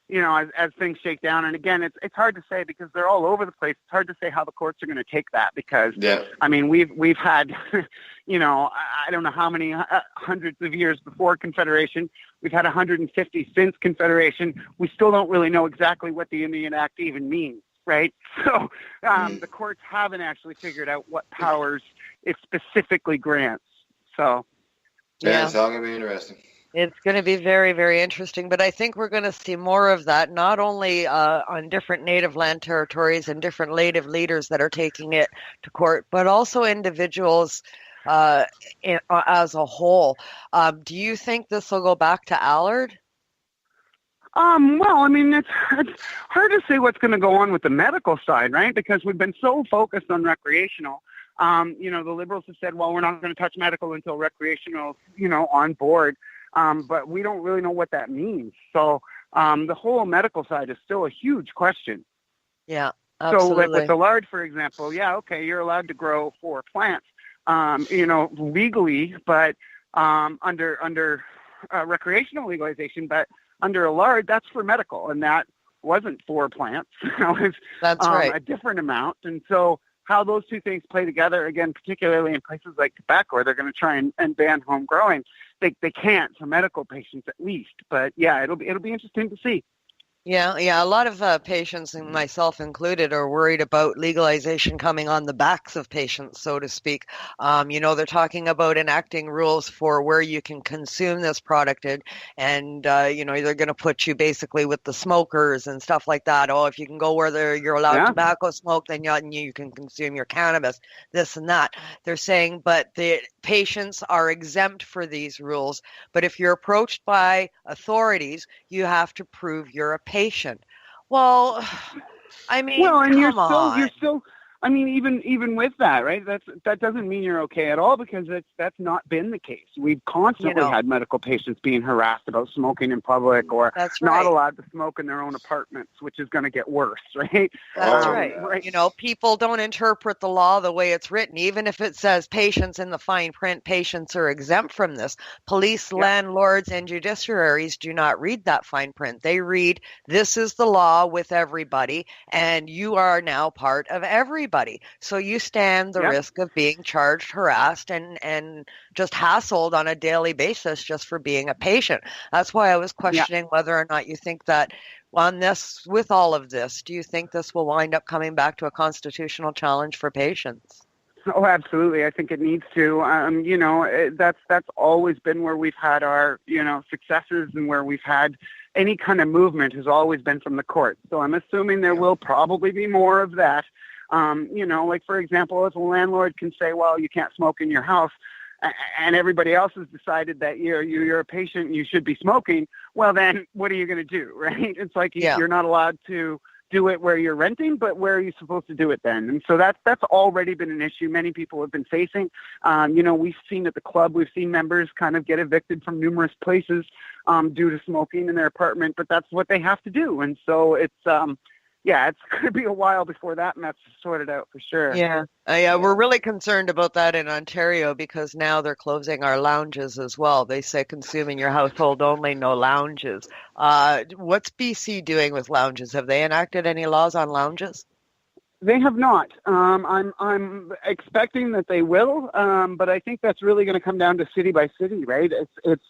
Speaker 3: you know, as things shake down. And again, it's hard to say because they're all over the place. It's hard to say how the courts are going to take that because, I mean, we've had, you know, I don't know how many hundreds of years before Confederation. We've had 150 since Confederation. We still don't really know exactly what the Indian Act even means, right? So the courts haven't actually figured out what powers it specifically grants. So it's all going to be interesting.
Speaker 4: It's going to be very, very interesting, but I think we're going to see more of that, not only on different native land territories and different native leaders that are taking it to court, but also individuals as a whole. Do you think this will go back to Allard?
Speaker 5: Well, I mean, it's hard to say what's going to go on with the medical side, right? Because we've been so focused on recreational. You know, the Liberals have said, well, we're not going to touch medical until recreational, you know, on board. But we don't really know what that means. So the whole medical side is still a huge question.
Speaker 4: Yeah, absolutely.
Speaker 5: So like with the lard, for example, you're allowed to grow 4 plants, you know, legally, but under recreational legalization, but under a lard, that's for medical, and that wasn't 4 plants. That was
Speaker 4: That's right.
Speaker 5: a different amount. And so how those two things play together, again, particularly in places like Quebec where they're going to try and ban home growing, they can't for medical patients at least. But yeah, it'll be interesting to see.
Speaker 4: Yeah. A lot of patients, and myself included, are worried about legalization coming on the backs of patients, so to speak. They're talking about enacting rules for where you can consume this product, and they're going to put you basically with the smokers and stuff like that. Oh, if you can go where you're allowed tobacco smoke, then you can consume your cannabis, this and that. They're saying, but the patients are exempt for these rules. But if you're approached by authorities, you have to prove you're a patient. Well, I mean,
Speaker 5: and you're
Speaker 4: on.
Speaker 5: still. I mean, even with that, right? That doesn't mean you're okay at all, because that's not been the case. We've constantly had medical patients being harassed about smoking in public, or not allowed to smoke in their own apartments, which is going to get worse, right?
Speaker 4: That's right. People don't interpret the law the way it's written. Even if it says patients in the fine print, patients are exempt from this. Police, landlords, and judiciaries do not read that fine print. They read, this is the law with everybody, and you are now part of everybody. So you stand the risk of being charged, harassed, and just hassled on a daily basis just for being a patient. That's why I was questioning whether or not you think that with all of this, do you think this will wind up coming back to a constitutional challenge for patients?
Speaker 5: Oh, absolutely. I think it needs to. That's always been where we've had our, successes, and where we've had any kind of movement has always been from the courts. So I'm assuming there will probably be more of that. Like, for example, if a landlord can say, well, you can't smoke in your house, and everybody else has decided that you're a patient and you should be smoking, well, then what are you going to do, right? It's like you're not allowed to do it where you're renting, but where are you supposed to do it then? And so that's already been an issue many people have been facing. We've seen at the club, we've seen members kind of get evicted from numerous places due to smoking in their apartment, but that's what they have to do. And so it's going to be a while before that mess is sorted out for sure.
Speaker 4: Yeah, we're really concerned about that in Ontario, because now they're closing our lounges as well. They say consume in your household only, no lounges. What's BC doing with lounges? Have they enacted any laws on lounges?
Speaker 5: They have not. I'm expecting that they will, but I think that's really going to come down to city by city, right? It's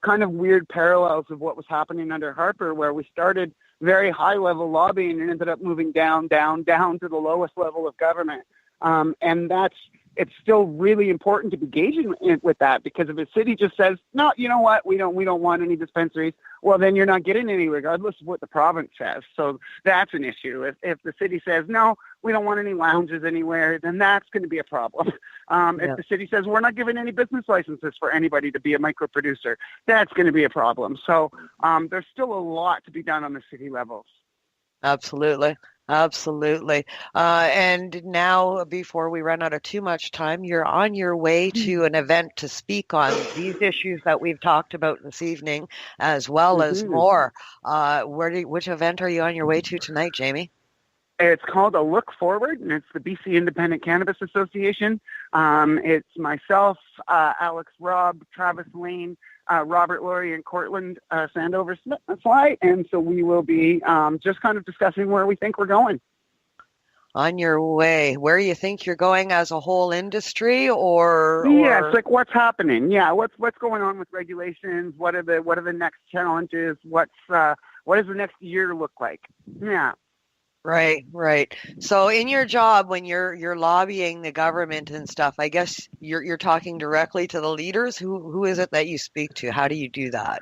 Speaker 5: kind of weird parallels of what was happening under Harper, where we started very high-level lobbying and ended up moving down to the lowest level of government. And it's still really important to be engaging with that, because if a city just says, no, you know what, we don't want any dispensaries, well, then you're not getting any regardless of what the province says. So that's an issue. If the city says, no, we don't want any lounges anywhere, then that's going to be a problem. If the city says, we're not giving any business licenses for anybody to be a micro producer, that's going to be a problem. So there's still a lot to be done on the city levels.
Speaker 4: Absolutely. And now, before we run out of too much time, you're on your way to an event to speak on these issues that we've talked about this evening, as well as more. Which event are you on your way to tonight, Jamie?
Speaker 5: It's called A Look Forward, and it's the BC Independent Cannabis Association. It's myself, Alex Robb, Travis Lane, Robert Laurie, and Cortland Sandover Smith. That's why. And so we will be just kind of discussing where we think we're going.
Speaker 4: On your way, where you think you're going as a whole industry, or
Speaker 5: it's like what's happening. Yeah, what's going on with regulations? What are the next challenges? What does the next year look like? Yeah.
Speaker 4: Right. So in your job, when you're lobbying the government and stuff, I guess you're talking directly to the leaders. Who is it that you speak to? How do you do that?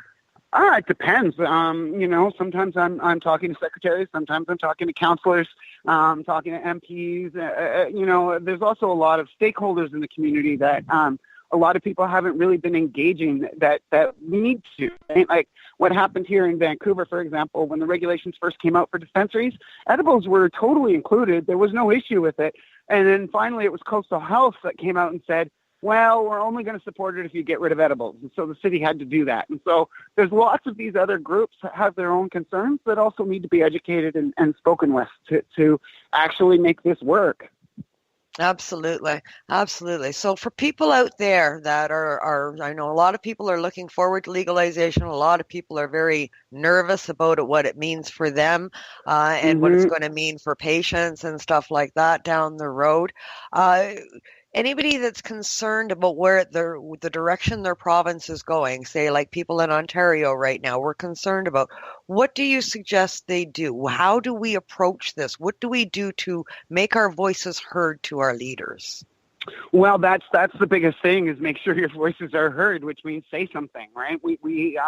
Speaker 5: It depends. Sometimes I'm talking to secretaries. Sometimes I'm talking to counselors. Talking to MPs. There's also a lot of stakeholders in the community that a lot of people haven't really been engaging that need to. Right? Like what happened here in Vancouver, for example, when the regulations first came out for dispensaries, edibles were totally included. There was no issue with it. And then finally it was Coastal Health that came out and said, well, we're only going to support it if you get rid of edibles. And so the city had to do that. And so there's lots of these other groups that have their own concerns that also need to be educated and spoken with to actually make this work.
Speaker 4: Absolutely. Absolutely. So for people out there that are, I know a lot of people are looking forward to legalization. A lot of people are very nervous about it, what it means for them, and what it's going to mean for patients and stuff like that down the road. Anybody that's concerned about where the direction their province is going, say like people in Ontario right now, we're concerned about, what do you suggest they do? How do we approach this? What do we do to make our voices heard to our leaders?
Speaker 5: Well, that's the biggest thing, is make sure your voices are heard, which means say something, right? We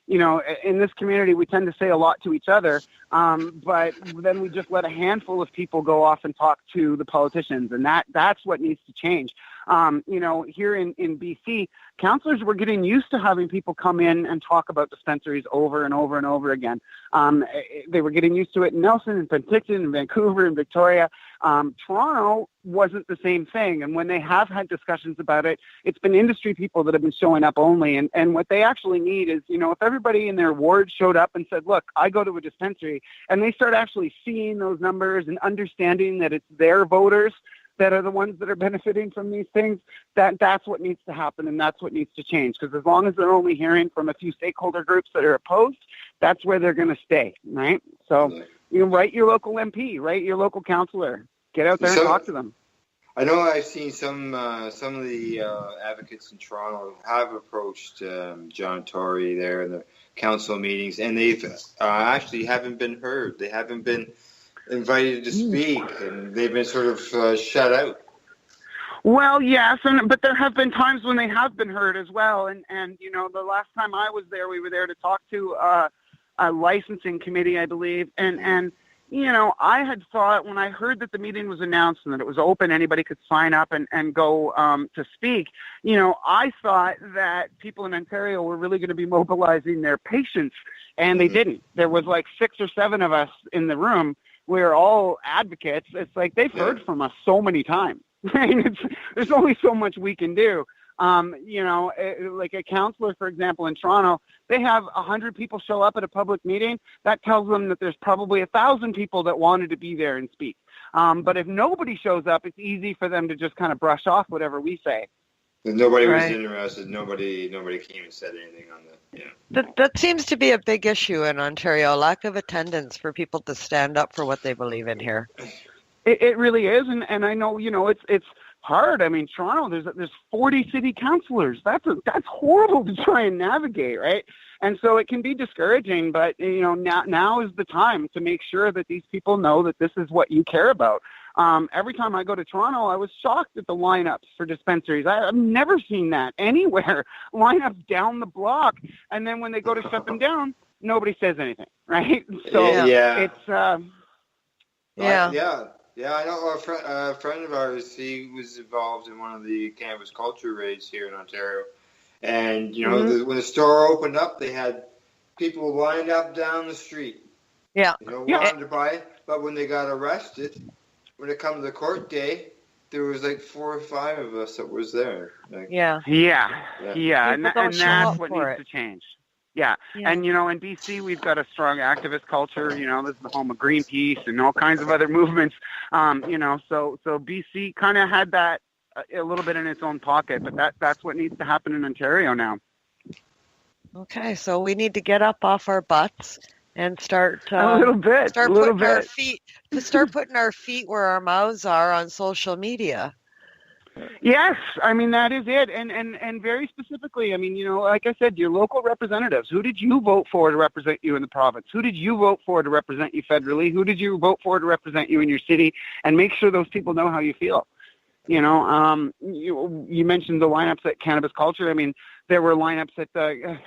Speaker 5: you know, in this community, we tend to say a lot to each other, but then we just let a handful of people go off and talk to the politicians, and that's what needs to change. You know, here in BC, councillors were getting used to having people come in and talk about dispensaries over and over and over again. They were getting used to it in Nelson and Penticton and Vancouver and Victoria. Toronto wasn't the same thing, and when they have had discussions about it, it's been industry people that have been showing up only, and what they actually need is, you know, if everybody in their ward showed up and said, look, I go to a dispensary, and they start actually seeing those numbers and understanding that it's their voters that are the ones that are benefiting from these things, that's what needs to happen, and that's what needs to change. Because as long as they're only hearing from a few stakeholder groups that are opposed, that's where they're going to stay, right? So, you know, write your local MP, write your local councillor, get out there and talk to them.
Speaker 3: I know I've seen some of the advocates in Toronto have approached John Tory there in the council meetings, and they've actually haven't been heard. They haven't been invited to speak, and they've been sort of shut out.
Speaker 5: Well, yes, but there have been times when they have been heard as well. And you know, the last time I was there, we were there to talk to a licensing committee, I believe. And you know, I had thought, when I heard that the meeting was announced and that it was open, anybody could sign up and go to speak, you know, I thought that people in Ontario were really going to be mobilizing their patients, and they didn't. There was like 6 or 7 of us in the room. We're all advocates. It's like they've heard from us so many times. There's only so much we can do. You know, like a councillor, for example, in Toronto, they have 100 people show up at a public meeting. That tells them that there's probably 1,000 people that wanted to be there and speak. But if nobody shows up, it's easy for them to just kind of brush off whatever we say.
Speaker 3: Nobody was interested. Nobody came and said anything on that. Yeah.
Speaker 4: That seems to be a big issue in Ontario, lack of attendance for people to stand up for what they believe in here.
Speaker 5: It really is, and I know, you know, it's hard. I mean, Toronto, there's 40 city councillors. That's horrible to try and navigate, right? And so it can be discouraging, but you know, now is the time to make sure that these people know that this is what you care about. Every time I go to Toronto, I was shocked at the lineups for dispensaries. I've never seen that anywhere. Lineups down the block, and then when they go to shut them down, nobody says anything, right? So it's
Speaker 3: Yeah, I know a friend of ours, he was involved in one of the cannabis culture raids here in Ontario. And, you know, when the store opened up, they had people lined up down the street.
Speaker 4: Yeah.
Speaker 3: You know, wanted to buy it. But when they got arrested, when it come to the court day, there was like 4 or 5 of us that was there. Like,
Speaker 5: and that's what needs to change. Yeah. And, you know, in BC, we've got a strong activist culture. You know, this is the home of Greenpeace and all kinds of other movements. You know, so BC kind of had that a little bit in its own pocket, but that's what needs to happen in Ontario now.
Speaker 4: Okay, so we need to get up off our butts and start putting our feet where our mouths are on social media.
Speaker 5: Yes, I mean, that is it. And very specifically, I mean, you know, like I said, your local representatives, who did you vote for to represent you in the province? Who did you vote for to represent you federally? Who did you vote for to represent you in your city? And make sure those people know how you feel. You know, you mentioned the lineups at Cannabis Culture. I mean, there were lineups at the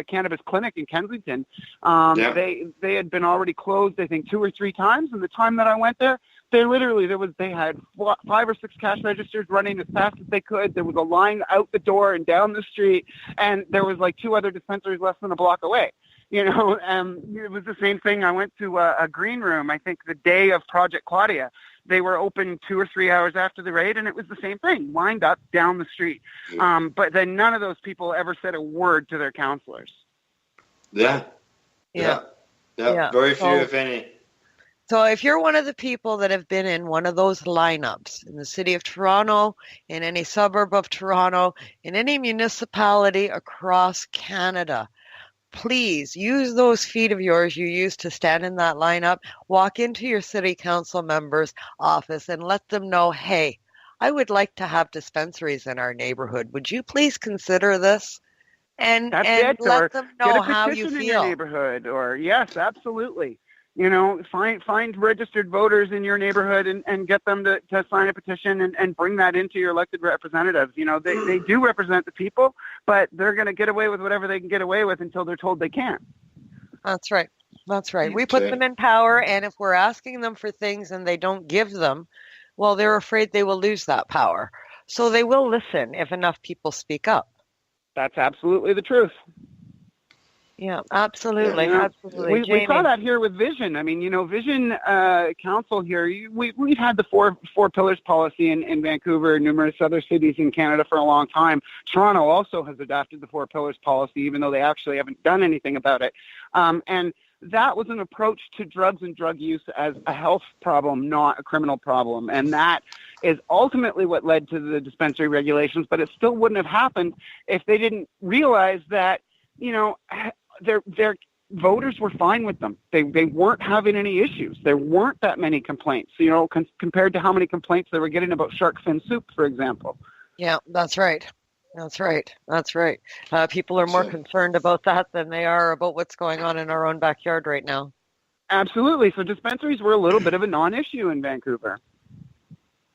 Speaker 5: Cannabis Clinic in Kensington. They had been already closed, I think, 2 or 3 times. And the time that I went there, they had 5 or 6 cash registers running as fast as they could. There was a line out the door and down the street, and there was like 2 other dispensaries less than a block away. You know, it was the same thing. I went to a green room, I think the day of Project Claudia. They were open 2 or 3 hours after the raid, and it was the same thing, lined up down the street. But then none of those people ever said a word to their counselors.
Speaker 3: Yeah. Very few, if any.
Speaker 4: So if you're one of the people that have been in one of those lineups in the city of Toronto, in any suburb of Toronto, in any municipality across Canada, please use those feet of yours you used to stand in that lineup, walk into your city council member's office and let them know, hey, I would like to have dispensaries in our neighborhood. Would you please consider this? And let them know how you
Speaker 5: in your
Speaker 4: feel.
Speaker 5: neighborhood, or yes, absolutely. You know, find registered voters in your neighborhood and get them to sign a petition and bring that into your elected representatives. You know, they do represent the people, but they're going to get away with whatever they can get away with until they're told they can't.
Speaker 4: That's right. That's right. We put them in power, and if we're asking them for things and they don't give them, well, they're afraid they will lose that power. So they will listen if enough people speak up.
Speaker 5: That's absolutely the truth.
Speaker 4: Yeah, absolutely.
Speaker 5: Yeah,
Speaker 4: absolutely.
Speaker 5: We saw that here with Vision. I mean, you know, Vision Council here, we've had the four pillars policy in Vancouver and numerous other cities in Canada for a long time. Toronto also has adopted the four pillars policy, even though they actually haven't done anything about it. And that was an approach to drugs and drug use as a health problem, not a criminal problem. And that is ultimately what led to the dispensary regulations, but it still wouldn't have happened if they didn't realize that, you know, their voters were fine with them. They weren't having any issues. There weren't that many complaints, you know, compared to how many complaints they were getting about shark fin soup, for example.
Speaker 4: Yeah, that's right. That's right. That's right. People are more concerned about that than they are about what's going on in our own backyard right now.
Speaker 5: Absolutely. So dispensaries were a little bit of a non-issue in Vancouver.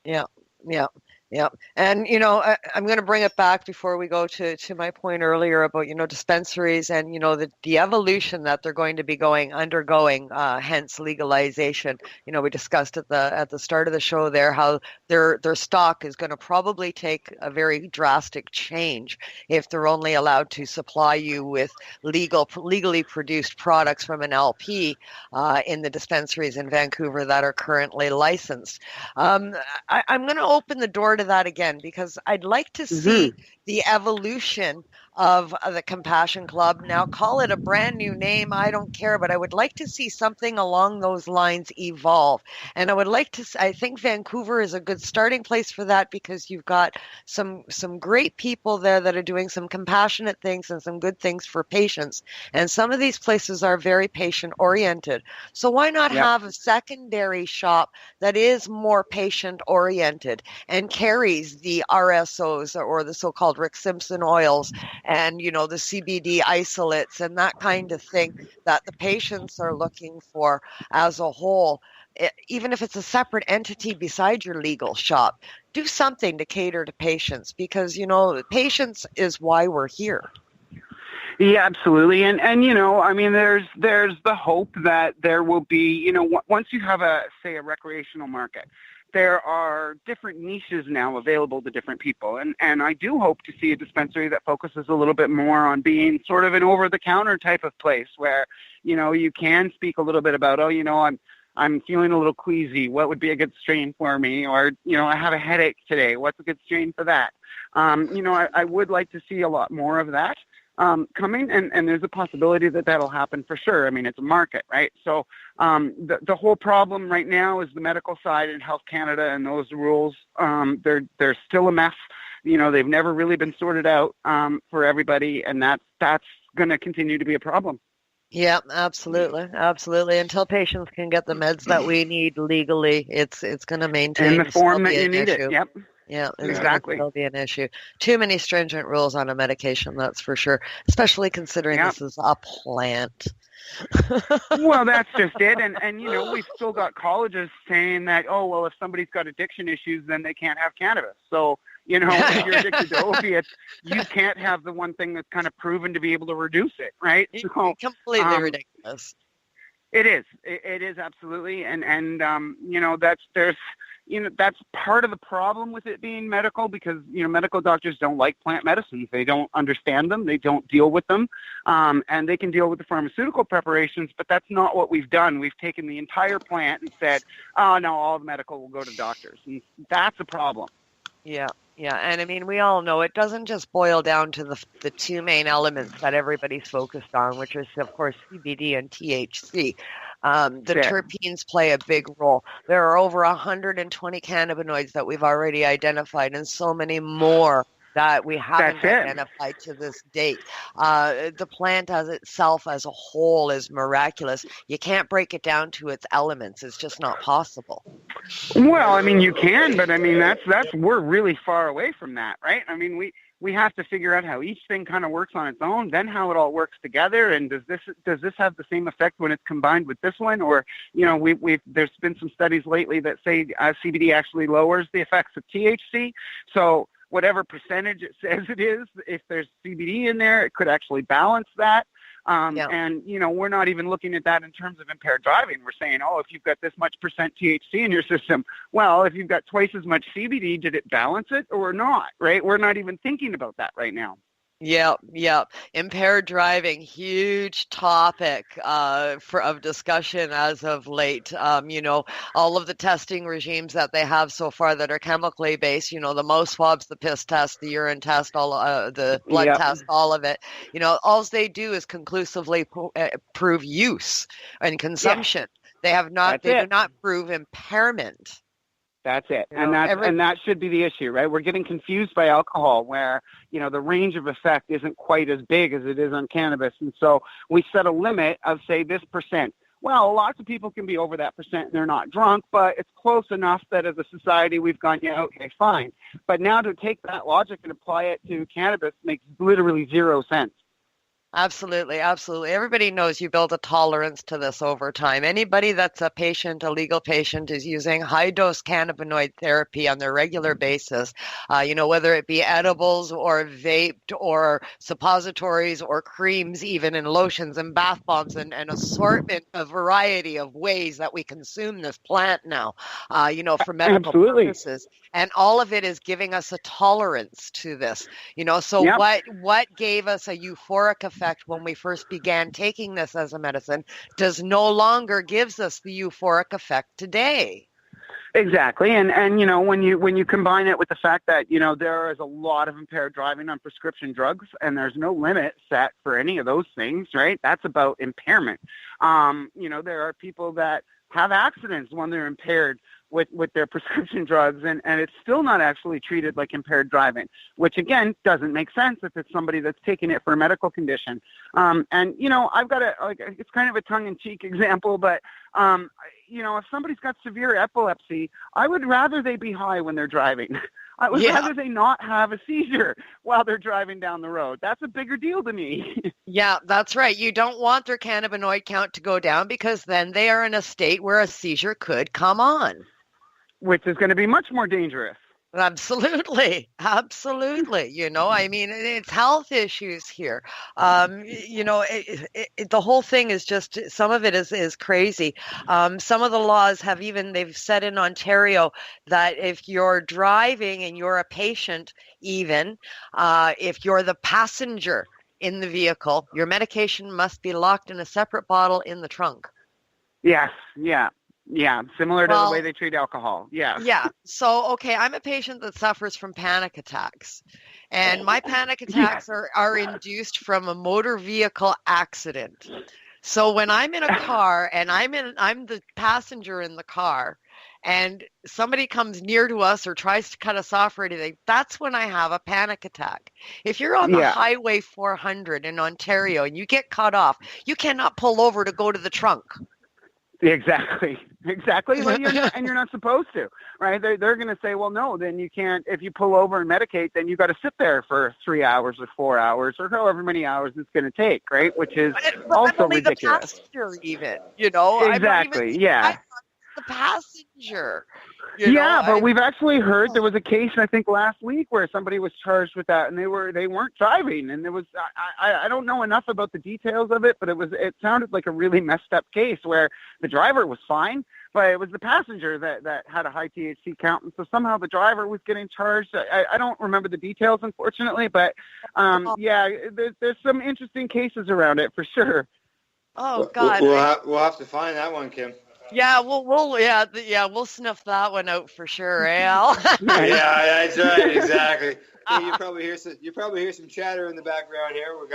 Speaker 4: Yeah, yeah. Yeah. And, you know, I'm going to bring it back before we go to my point earlier about, you know, dispensaries and, you know, the evolution that they're going to be undergoing, hence legalization. You know, we discussed at the start of the show there how their stock is going to probably take a very drastic change if they're only allowed to supply you with legally produced products from an LP in the dispensaries in Vancouver that are currently licensed. I'm going to open the door to that again because I'd like to see the evolution of the Compassion Club. Now call it a brand new name, I don't care, but I would like to see something along those lines evolve. And I think Vancouver is a good starting place for that because you've got some great people there that are doing some compassionate things and some good things for patients. And some of these places are very patient oriented. So why not have a secondary shop that is more patient oriented and carries the RSOs or the so-called Rick Simpson oils and, you know, the CBD isolates and that kind of thing that the patients are looking for as a whole, even if it's a separate entity beside your legal shop. Do something to cater to patients because, you know, patients is why we're here.
Speaker 5: Yeah, absolutely. And you know, I mean, there's the hope that there will be, you know, once you have a recreational market, there are different niches now available to different people. And I do hope to see a dispensary that focuses a little bit more on being sort of an over-the-counter type of place where, you know, you can speak a little bit about, oh, you know, I'm feeling a little queasy. What would be a good strain for me? Or, you know, I have a headache today. What's a good strain for that? You know, I would like to see a lot more of that coming, and there's a possibility that that'll happen for sure. I mean, it's a market, right? So the whole problem right now is the medical side in Health Canada and those rules. They're still a mess. You know, they've never really been sorted out for everybody, and that's going to continue to be a problem.
Speaker 4: Yeah, absolutely. Absolutely. Until patients can get the meds that we need legally, it's going to maintain
Speaker 5: in the form that you need it. Yep.
Speaker 4: Yeah,
Speaker 5: exactly.
Speaker 4: It'll be an issue. Too many stringent rules on a medication, that's for sure, especially considering this is a plant.
Speaker 5: Well, that's just it. And, you know, we've still got colleges saying that, oh, well, if somebody's got addiction issues, then they can't have cannabis. So, you know, if you're addicted to opiates, you can't have the one thing that's kind of proven to be able to reduce it, right?
Speaker 4: So, completely ridiculous.
Speaker 5: It is. It is absolutely. And you know, that's part of the problem with it being medical because, you know, medical doctors don't like plant medicines. They don't understand them. They don't deal with them. And they can deal with the pharmaceutical preparations, but that's not what we've done. We've taken the entire plant and said, oh, no, all the medical will go to doctors. And that's a problem.
Speaker 4: Yeah. Yeah, and I mean, we all know it doesn't just boil down to the two main elements that everybody's focused on, which is, of course, CBD and THC. The terpenes play a big role. There are over 120 cannabinoids that we've already identified, and so many more that we haven't identified to this date. The plant as itself as a whole is miraculous. You can't break it down to its elements. It's just not possible.
Speaker 5: Well, I mean, you can, but I mean, that's we're really far away from that, right? I mean, we have to figure out how each thing kind of works on its own, then how it all works together, and does this have the same effect when it's combined with this one, or there's been some studies lately that say CBD actually lowers the effects of THC, so whatever percentage it says it is, if there's CBD in there, it could actually balance that. And, we're not even looking at that in terms of impaired driving. We're saying, if you've got this much percent THC in your system, well, if you've got twice as much CBD, did it balance it or not, right? We're not even thinking about that right now.
Speaker 4: Yep. Impaired driving, huge topic of discussion as of late. All of the testing regimes that they have so far that are chemically based, the mouth swabs, the piss test, the urine test, all the blood test, all of it. All they do is conclusively prove use and consumption. They have not. They do not prove impairment.
Speaker 5: That's it. And that should be the issue, right? We're getting confused by alcohol where, the range of effect isn't quite as big as it is on cannabis. And so we set a limit of, say, this percent. Well, lots of people can be over that percent and they're not drunk, but it's close enough that as a society we've gone, okay, fine. But now to take that logic and apply it to cannabis makes literally zero sense.
Speaker 4: Absolutely. Everybody knows you build a tolerance to this over time. Anybody that's a patient, a legal patient, is using high-dose cannabinoid therapy on their regular basis, whether it be edibles or vaped or suppositories or creams, even in lotions and bath bombs and an assortment, a variety of ways that we consume this plant now, for medical purposes. And all of it is giving us a tolerance to this, what gave us a euphoric effect when we first began taking this as a medicine does no longer gives us the euphoric effect today.
Speaker 5: Exactly. And when you combine it with the fact that, there is a lot of impaired driving on prescription drugs and there's no limit set for any of those things, right? That's about impairment. There are people that have accidents when they're impaired with their prescription drugs, and it's still not actually treated like impaired driving, which again doesn't make sense if it's somebody that's taking it for a medical condition. I've got it's kind of a tongue-in-cheek example, but if somebody's got severe epilepsy, I would rather they be high when they're driving. I would rather they not have a seizure while they're driving down the road. That's a bigger deal to me.
Speaker 4: Yeah, that's right. You don't want their cannabinoid count to go down because then they are in a state where a seizure could come on.
Speaker 5: Which is going to be much more dangerous.
Speaker 4: Absolutely. It's health issues here. The whole thing is just, some of it is crazy. Some of the laws they've said in Ontario that if you're driving and you're a patient, even if you're the passenger in the vehicle, your medication must be locked in a separate bottle in the trunk.
Speaker 5: Yes. Yeah, similar to the way they treat alcohol. Yeah.
Speaker 4: So, I'm a patient that suffers from panic attacks. And my panic attacks are induced from a motor vehicle accident. So when I'm in a car and I'm the passenger in the car and somebody comes near to us or tries to cut us off or anything, that's when I have a panic attack. If you're on the Highway 400 in Ontario and you get cut off, you cannot pull over to go to the trunk.
Speaker 5: Exactly. Well, you're not supposed to, right? They're going to say, well, no, then you can't. If you pull over and medicate, then you got to sit there for 3 hours or 4 hours or however many hours it's going to take, right? Which is also ridiculous.
Speaker 4: The passenger, even,
Speaker 5: Exactly. I'm
Speaker 4: the passenger.
Speaker 5: But we've actually heard there was a case I think last week where somebody was charged with that, and they weren't driving, and there was I don't know enough about the details of it, but it sounded like a really messed up case where the driver was fine, but it was the passenger that had a high THC count, and so somehow the driver was getting charged. I don't remember the details, unfortunately, but there's some interesting cases around it for sure.
Speaker 4: Oh God,
Speaker 3: we'll have to find that one, Kim.
Speaker 4: Yeah, we'll snuff that one out for sure, Al.
Speaker 3: Yeah, that's right, exactly. Hey, you probably hear some chatter in the background here. We're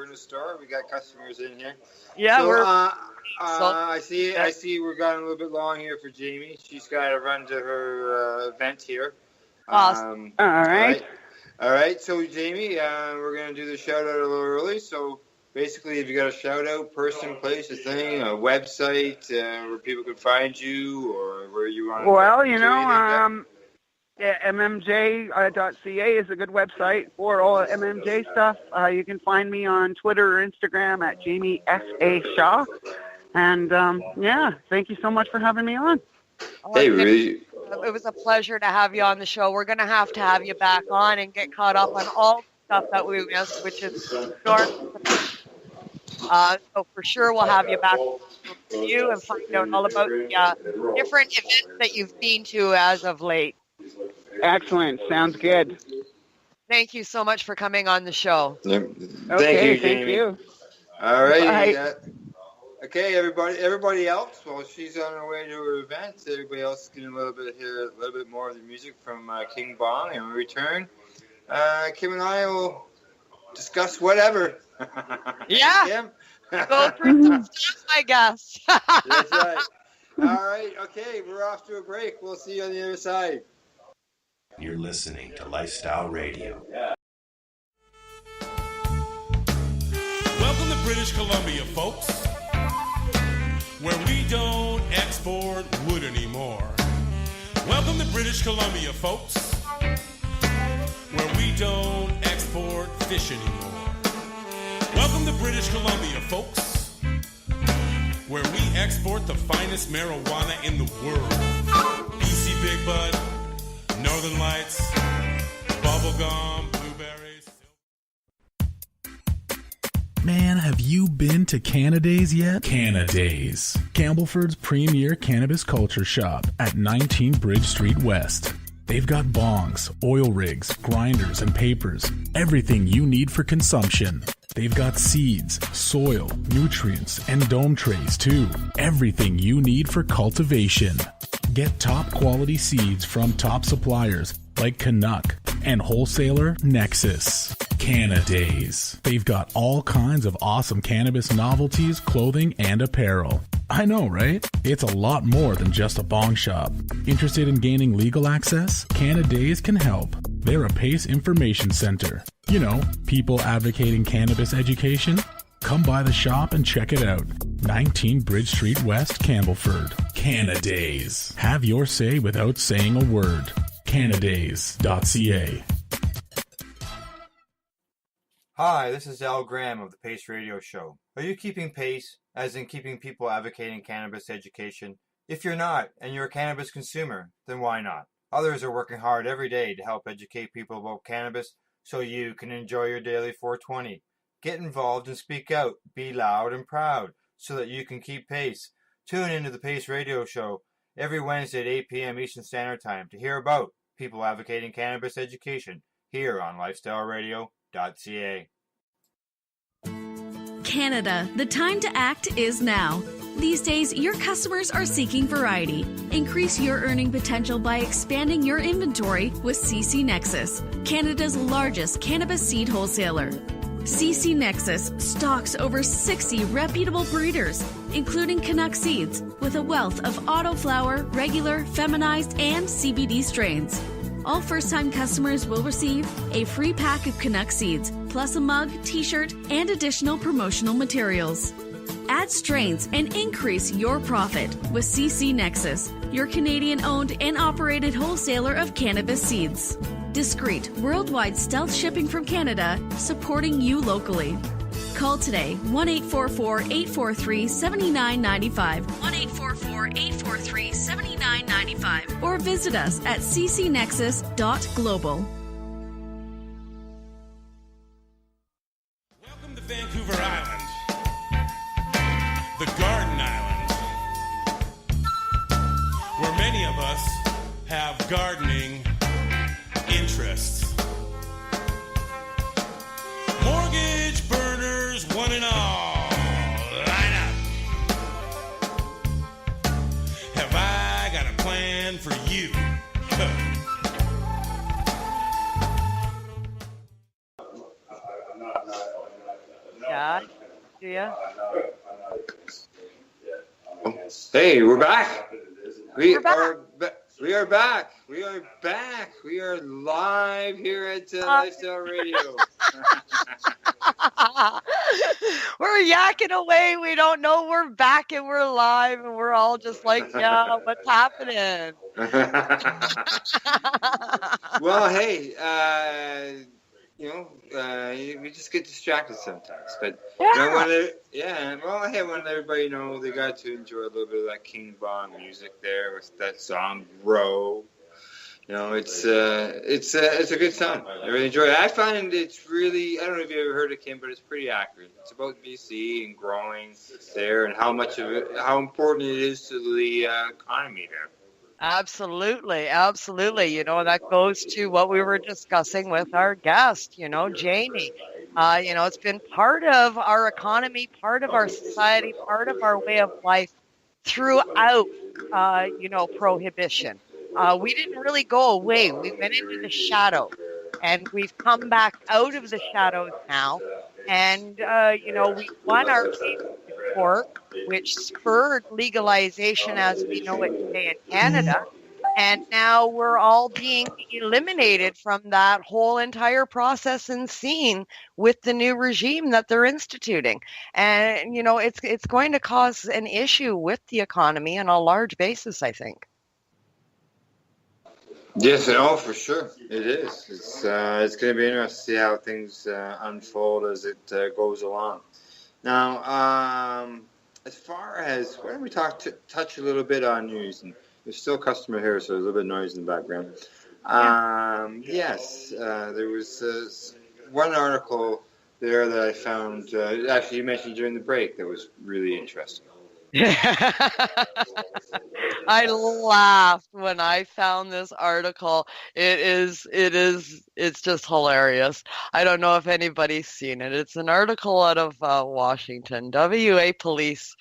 Speaker 3: in a store. We got customers in here.
Speaker 4: Yeah,
Speaker 3: so, I see we're going a little bit long here for Jamie. She's got to run to her event here.
Speaker 4: Awesome.
Speaker 5: All right.
Speaker 3: All right. So Jamie, we're gonna do the shout out a little early. So basically, if you got a shout out, person, place, a thing, a website where people could find you, or where you want.
Speaker 5: Well, MMJ.ca is a good website for all MMJ stuff. You can find me on Twitter or Instagram at Jamie F.A. Shaw. And, thank you so much for having me on.
Speaker 3: Hey, really?
Speaker 4: It was a pleasure to have you on the show. We're going to have you back on and get caught up on all the stuff that we missed, which is so for sure we'll have you back with you and find out all about the different events that you've been to as of late.
Speaker 5: Excellent. Sounds good.
Speaker 4: Thank you so much for coming on the show.
Speaker 3: Thank you, Jamie.
Speaker 5: Thank you.
Speaker 3: All right. Okay, everybody else. Well, she's on her way to her event. Everybody else is getting hear a little bit more of the music from King Bong. And when we return, Kim and I will discuss whatever.
Speaker 4: Yeah.
Speaker 3: Kim?
Speaker 4: Go through some stuff, I guess.
Speaker 3: That's right. All right. Okay, we're off to a break. We'll see you on the other side.
Speaker 7: You're listening to Lifestyle Radio.
Speaker 1: Welcome to British Columbia, folks, where we don't export wood anymore. Welcome to British Columbia, folks, where we don't export fish anymore. Welcome to British Columbia, folks, where we export the finest marijuana in the world. BC Big Bud, Northern Lights, bubblegum, blueberries.
Speaker 11: Man, have you been to Canadays yet? Canadays, Campbellford's premier cannabis culture shop at 19 Bridge Street West. They've got bongs, oil rigs, grinders, and papers. Everything you need for consumption. They've got seeds, soil, nutrients, and dome trays too. Everything you need for cultivation. Get top quality seeds from top suppliers like Canuck and wholesaler Nexus. Canadays. They've got all kinds of awesome cannabis novelties, clothing, and apparel. I know, right? It's a lot more than just a bong shop. Interested in gaining legal access? Canadays can help. They're a PACE information center. You know, people advocating cannabis education. Come by the shop and check it out. 19 Bridge Street West, Campbellford. Canadays. Have your say without saying a word. Canadays.ca.
Speaker 9: Hi, this is Al Graham of the Pace Radio Show. Are you keeping pace, as in keeping people advocating cannabis education? If you're not, and you're a cannabis consumer, then why not? Others are working hard every day to help educate people about cannabis so you can enjoy your daily 420. Get involved and speak out. Be loud and proud so that you can keep pace. Tune into the Pace Radio Show every Wednesday at 8 p.m. Eastern Standard Time to hear about people advocating cannabis education here on lifestyleradio.ca.
Speaker 8: Canada, the time to act is now. These days, your customers are seeking variety. Increase your earning potential by expanding your inventory with CC Nexus, Canada's largest cannabis seed wholesaler. CC Nexus stocks over 60 reputable breeders, including Canuck seeds, with a wealth of autoflower, regular, feminized, and CBD strains. All first-time customers will receive a free pack of Canuck seeds, plus a mug, t-shirt, and additional promotional materials. Add strains and increase your profit with CC Nexus, your Canadian-owned and operated wholesaler of cannabis seeds. Discreet, worldwide stealth shipping from Canada, supporting you locally. Call today, 1-844-843-7995, 1-844-843-7995, or visit us at ccnexus.global.
Speaker 1: Welcome to Vancouver Island, the Garden Island, where many of us have gardening interests. Mortgage burners, one and all, line up. Have I got a plan for you?
Speaker 4: do you?
Speaker 3: Hey, we're back. We
Speaker 4: We're back.
Speaker 3: are back. We are back. We are live here at Lifestyle Radio.
Speaker 4: We're yakking away. We don't know we're back and we're live and we're all just like, yeah, what's happening?
Speaker 3: Well, hey, we just get distracted sometimes. But I want to let everybody know they got to enjoy a little bit of that King Von music there with that song "Grow." You know, it's a good song. I really enjoy it. I find it's really, I don't know if you ever heard of Kim, but it's pretty accurate. It's about BC and growing there and how important it is to the economy there.
Speaker 4: Absolutely. You know, that goes to what we were discussing with our guest, Jamie. It's been part of our economy, part of our society, part of our way of life throughout, prohibition. We didn't really go away. We went into the shadow, and we've come back out of the shadows now. And, we won our case in court, which spurred legalization as we know it today in Canada. And now we're all being eliminated from that whole entire process and scene with the new regime that they're instituting. And, it's going to cause an issue with the economy on a large basis, I think.
Speaker 3: Yes, for sure. It is. It's going to be interesting to see how things unfold as it goes along. Now, as far as, why don't we touch a little bit on news? And there's still a customer here, so there's a little bit of noise in the background. Yes, there was one article there that I found, actually you mentioned during the break, that was really interesting.
Speaker 4: I laughed when I found this article. It's just hilarious. I don't know if anybody's seen it. It's an article out of Washington. WA police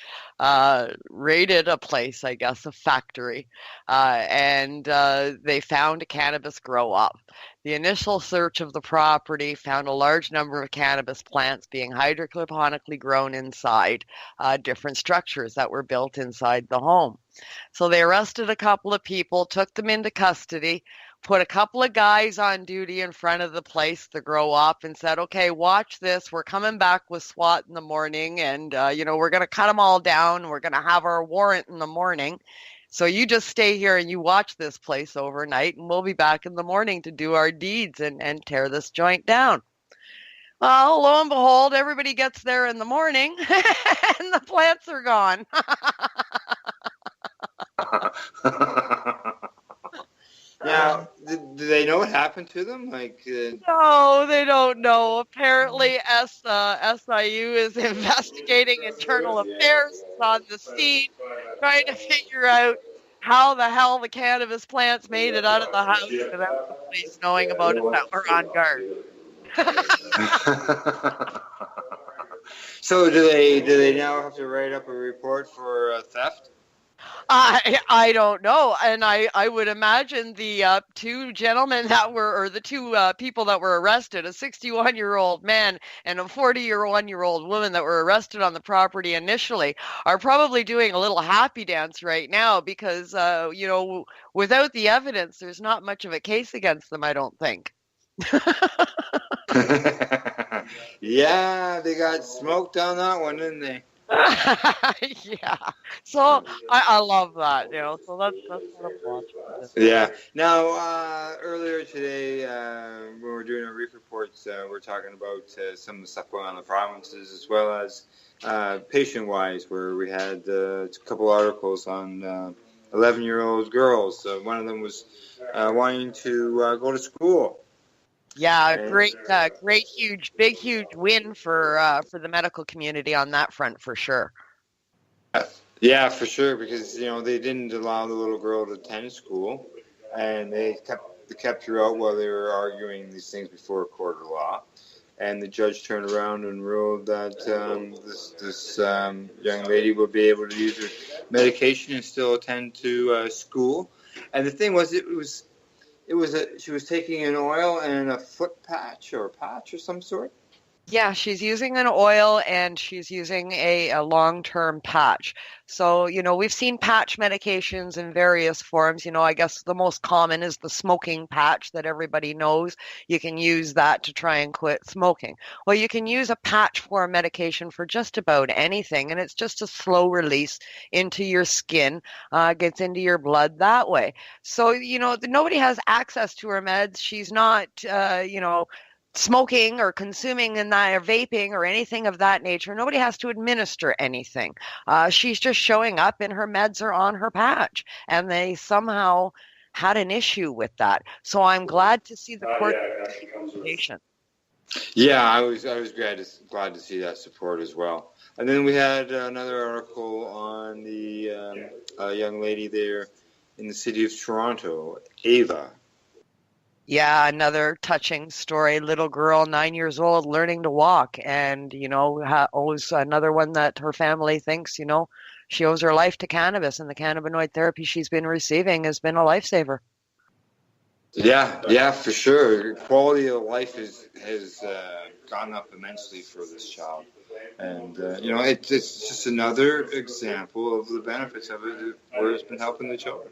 Speaker 4: raided a place, I guess, a factory, and they found a cannabis grow up. The initial search of the property found a large number of cannabis plants being hydroponically grown inside different structures that were built inside the home. So they arrested a couple of people, took them into custody, put a couple of guys on duty in front of the place to grow up and said, okay, watch this. We're coming back with SWAT in the morning and, we're going to cut them all down. We're going to have our warrant in the morning. So you just stay here and you watch this place overnight and we'll be back in the morning to do our deeds and tear this joint down. Well, lo and behold, everybody gets there in the morning and the plants are gone.
Speaker 3: Now, do they know what happened to them?
Speaker 4: No, they don't know. Apparently, SIU is investigating internal affairs on the scene, trying to figure out how the hell the cannabis plants made it out of the house without the police knowing about it that we're on guard.
Speaker 3: So do they now have to write up a report for theft?
Speaker 4: I don't know, and I would imagine the two gentlemen or the two people that were arrested, a 61-year-old man and a 41-year-old woman that were arrested on the property initially, are probably doing a little happy dance right now because, without the evidence, there's not much of a case against them, I don't think.
Speaker 3: Yeah, they got smoked on that one, didn't they?
Speaker 4: Yeah. So I love that, so that's what I'm watching.
Speaker 3: Yeah. Now, earlier today, when we were doing our reef reports, we're talking about some of the stuff going on in the provinces, as well as patient-wise, where we had a couple articles on 11-year-old girls. One of them was wanting to go to school.
Speaker 4: Yeah, great, huge win for the medical community on that front, for sure.
Speaker 3: Yeah, for sure, because they didn't allow the little girl to attend school, and they kept her out while they were arguing these things before a court of law, and the judge turned around and ruled that this young lady would be able to use her medication and still attend to school. And the thing was, she was taking an oil and a foot patch or some sort.
Speaker 4: Yeah, she's using an oil and she's using a long-term patch. So, we've seen patch medications in various forms. I guess the most common is the smoking patch that everybody knows. You can use that to try and quit smoking. Well, you can use a patch form medication for just about anything, and it's just a slow release into your skin, gets into your blood that way. So, nobody has access to her meds. She's not, smoking or consuming and that or vaping or anything of that nature. Nobody has to administer anything. She's just showing up and her meds are on her patch. And they somehow had an issue with that. So I'm glad to see the court patient.
Speaker 3: Yeah, I was glad to see that support as well. And then we had another article on the young lady there in the city of Toronto, Ava.
Speaker 4: Yeah, another touching story. Little girl, 9 years old, learning to walk, and owes another one that her family thinks she owes her life to cannabis, and the cannabinoid therapy she's been receiving has been a lifesaver.
Speaker 3: Yeah, for sure. Quality of life has gone up immensely for this child, and it's just another example of the benefits of it, where it's been helping the children.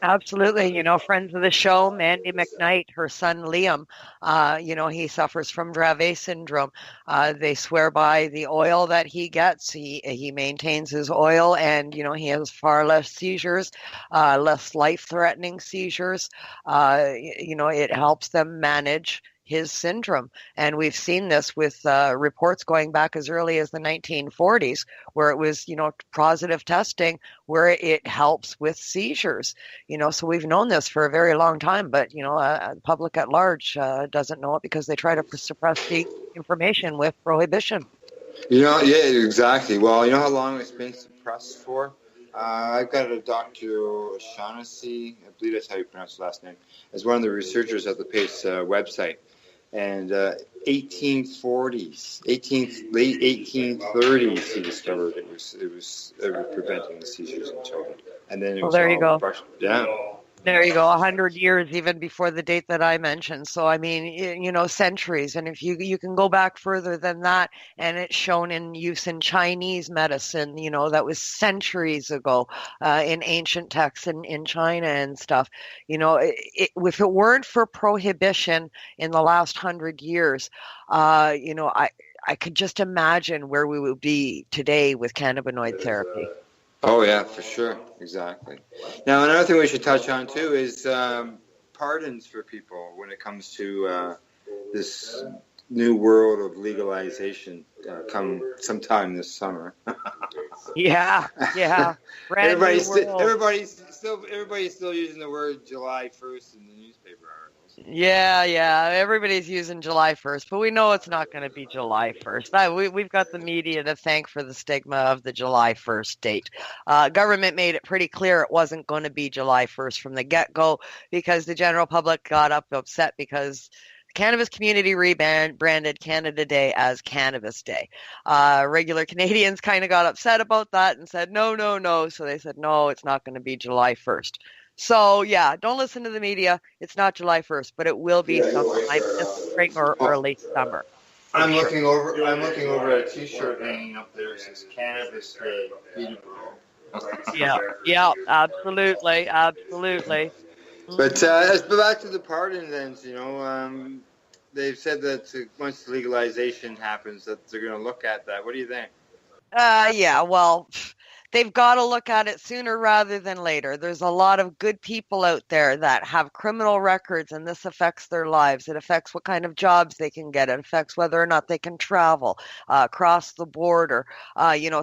Speaker 4: Absolutely. Friends of the show, Mandy McKnight, her son Liam, he suffers from Dravet syndrome. They swear by the oil that he gets. He maintains his oil, and, he has far less seizures, less life-threatening seizures. It helps them manage his syndrome. And we've seen this with reports going back as early as the 1940s, where it was, positive testing, where it helps with seizures. So we've known this for a very long time, but, the public at large doesn't know it because they try to suppress the information with prohibition.
Speaker 3: Yeah, exactly. Well, you know how long it's been suppressed for? I've got a Dr. O'Shaughnessy, I believe that's how you pronounce his last name, as one of the researchers at the PACE website. And 1840s, late 1830s, he discovered it was preventing the seizures in children. And then it was
Speaker 4: there you go.
Speaker 3: brushed down.
Speaker 4: There you go, 100 years even before the date that I mentioned. So, I mean, centuries. And if you can go back further than that, and it's shown in use in Chinese medicine, that was centuries ago in ancient texts in China and stuff. If it weren't for prohibition in the last 100 years, I could just imagine where we would be today with cannabinoid therapy.
Speaker 3: Oh, yeah, for sure. Exactly. Now, another thing we should touch on, too, is pardons for people when it comes to this new world of legalization come sometime this summer.
Speaker 4: Yeah.
Speaker 3: Everybody's still using the word July 1st in the newspaper articles.
Speaker 4: Yeah. Everybody's using July 1st, but we know it's not going to be July 1st. We've got the media to thank for the stigma of the July 1st date. Government made it pretty clear it wasn't going to be July 1st from the get-go because the general public got upset because the cannabis community rebranded Canada Day as Cannabis Day. Regular Canadians kind of got upset about that and said, no. So they said, no, it's not going to be July 1st. So, yeah, don't listen to the media. It's not July 1st, but it will be sometime this spring or early summer.
Speaker 3: I'm looking over at a T-shirt hanging up there. It says Cannabis Day, Peterborough.
Speaker 4: Yeah, absolutely.
Speaker 3: But back to the pardon then, they've said that once legalization happens that they're going to look at that. What do you think?
Speaker 4: Yeah, well, they've got to look at it sooner rather than later. There's a lot of good people out there that have criminal records, and this affects their lives. It affects what kind of jobs they can get. It affects whether or not they can travel across the border.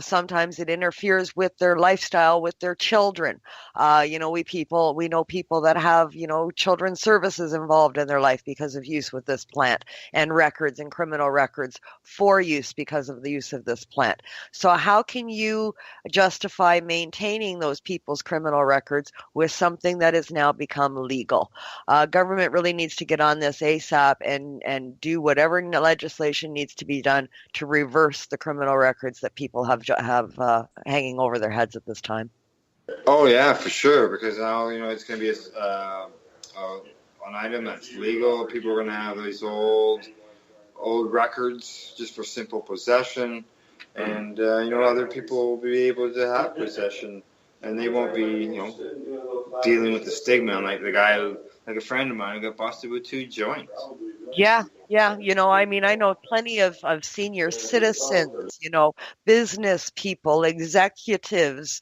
Speaker 4: Sometimes it interferes with their lifestyle with their children. We know people that have, children's services involved in their life because of use with this plant, and records and criminal records for use because of the use of this plant. So how can you justify maintaining those people's criminal records with something that has now become legal? Government really needs to get on this ASAP and do whatever legislation needs to be done to reverse the criminal records that people have hanging over their heads at this time.
Speaker 3: Oh yeah, for sure. Because now it's going to be an item that's legal. People are going to have these old old records just for simple possession, and other people will be able to have possession, and they won't be dealing with the stigma like the guy who, like a friend of mine who got busted with 2 joints.
Speaker 4: Yeah. I mean, I know plenty of senior citizens, business people, executives,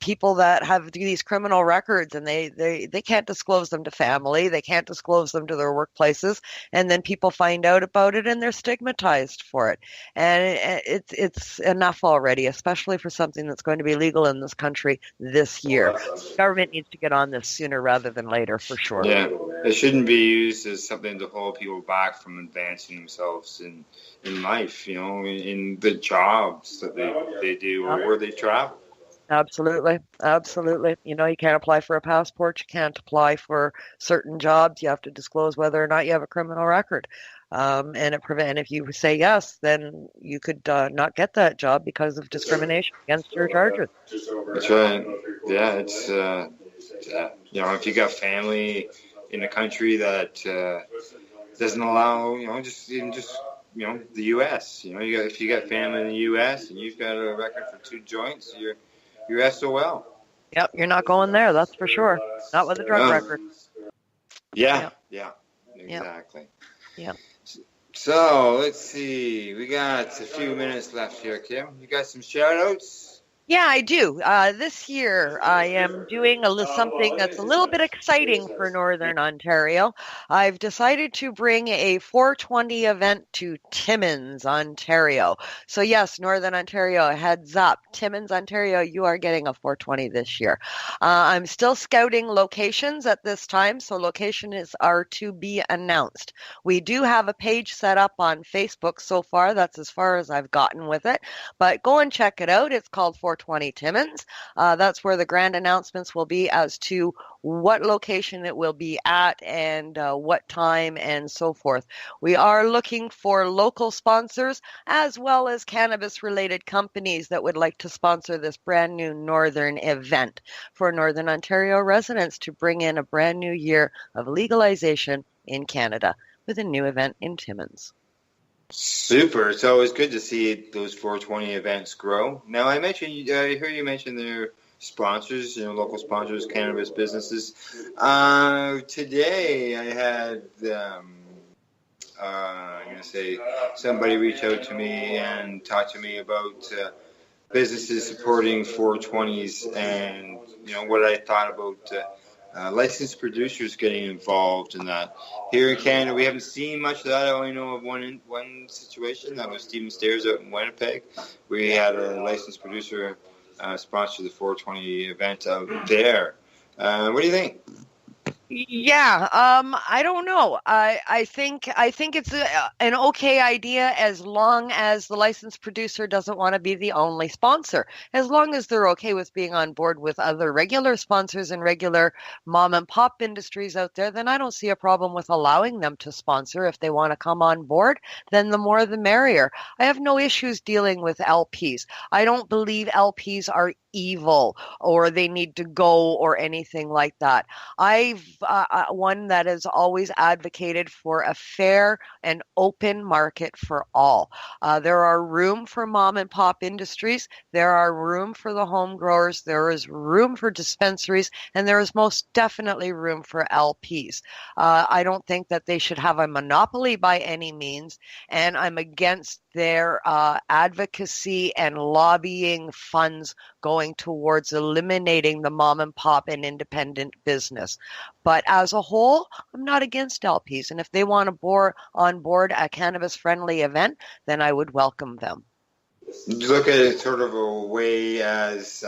Speaker 4: people that have these criminal records, and they can't disclose them to family. They can't disclose them to their workplaces. And then people find out about it and they're stigmatized for it. And it's enough already, especially for something that's going to be legal in this country this year. The government needs to get on this sooner rather than later, for sure.
Speaker 3: Yeah, it shouldn't be used as something to hold people back from advancing themselves in life, in the jobs that they do or where they travel.
Speaker 4: Absolutely. You can't apply for a passport. You can't apply for certain jobs. You have to disclose whether or not you have a criminal record. And if you say yes, then you could not get that job because of discrimination against your charges.
Speaker 3: That's right. Yeah, it's if you got family in a country that doesn't allow, the U.S. If you got family in the U.S. and you've got a record for 2 joints, you're SOL.
Speaker 4: Yep, you're not going there. That's for sure. Not with a drug record.
Speaker 3: Yeah, exactly.
Speaker 4: Yeah.
Speaker 3: So let's see. We got a few minutes left here, Kim. You got some shout outs?
Speaker 4: Yeah, I do. This year, I am doing something that's a little bit exciting for Northern Ontario. I've decided to bring a 420 event to Timmins, Ontario. So yes, Northern Ontario, heads up. Timmins, Ontario, you are getting a 420 this year. I'm still scouting locations at this time, so locations are to be announced. We do have a page set up on Facebook so far. That's as far as I've gotten with it. But go and check it out. It's called 420 Timmins. That's where the grand announcements will be as to what location it will be at and what time and so forth. We are looking for local sponsors as well as cannabis-related companies that would like to sponsor this brand new Northern event for Northern Ontario residents to bring in a brand new year of legalization in Canada with a new event in Timmins.
Speaker 3: Super. It's always good to see those 420 events grow. Now, I hear you mention their sponsors, local sponsors, cannabis businesses. Today, I had, somebody reach out to me and talk to me about businesses supporting 420s and, what I thought about licensed producers getting involved in that. Here in Canada, we haven't seen much of that. I only know of one situation. That was Stephen Stairs out in Winnipeg. We had a licensed producer sponsor the 420 event out there. What do you think?
Speaker 4: Yeah, I don't know. I think it's an okay idea as long as the licensed producer doesn't want to be the only sponsor. As long as they're okay with being on board with other regular sponsors and regular mom and pop industries out there, then I don't see a problem with allowing them to sponsor. If they want to come on board, then the more the merrier. I have no issues dealing with LPs. I don't believe LPs are evil or they need to go or anything like that. I've one that has always advocated for a fair and open market for all. There are room for mom and pop industries. There are room for the home growers. There is room for dispensaries, and there is most definitely room for LPs. I don't think that they should have a monopoly by any means, and I'm against their advocacy and lobbying funds going towards eliminating the mom and pop and independent business. But as a whole, I'm not against LPs. And if they want to on board a cannabis-friendly event, then I would welcome them.
Speaker 3: You look at it sort of a way as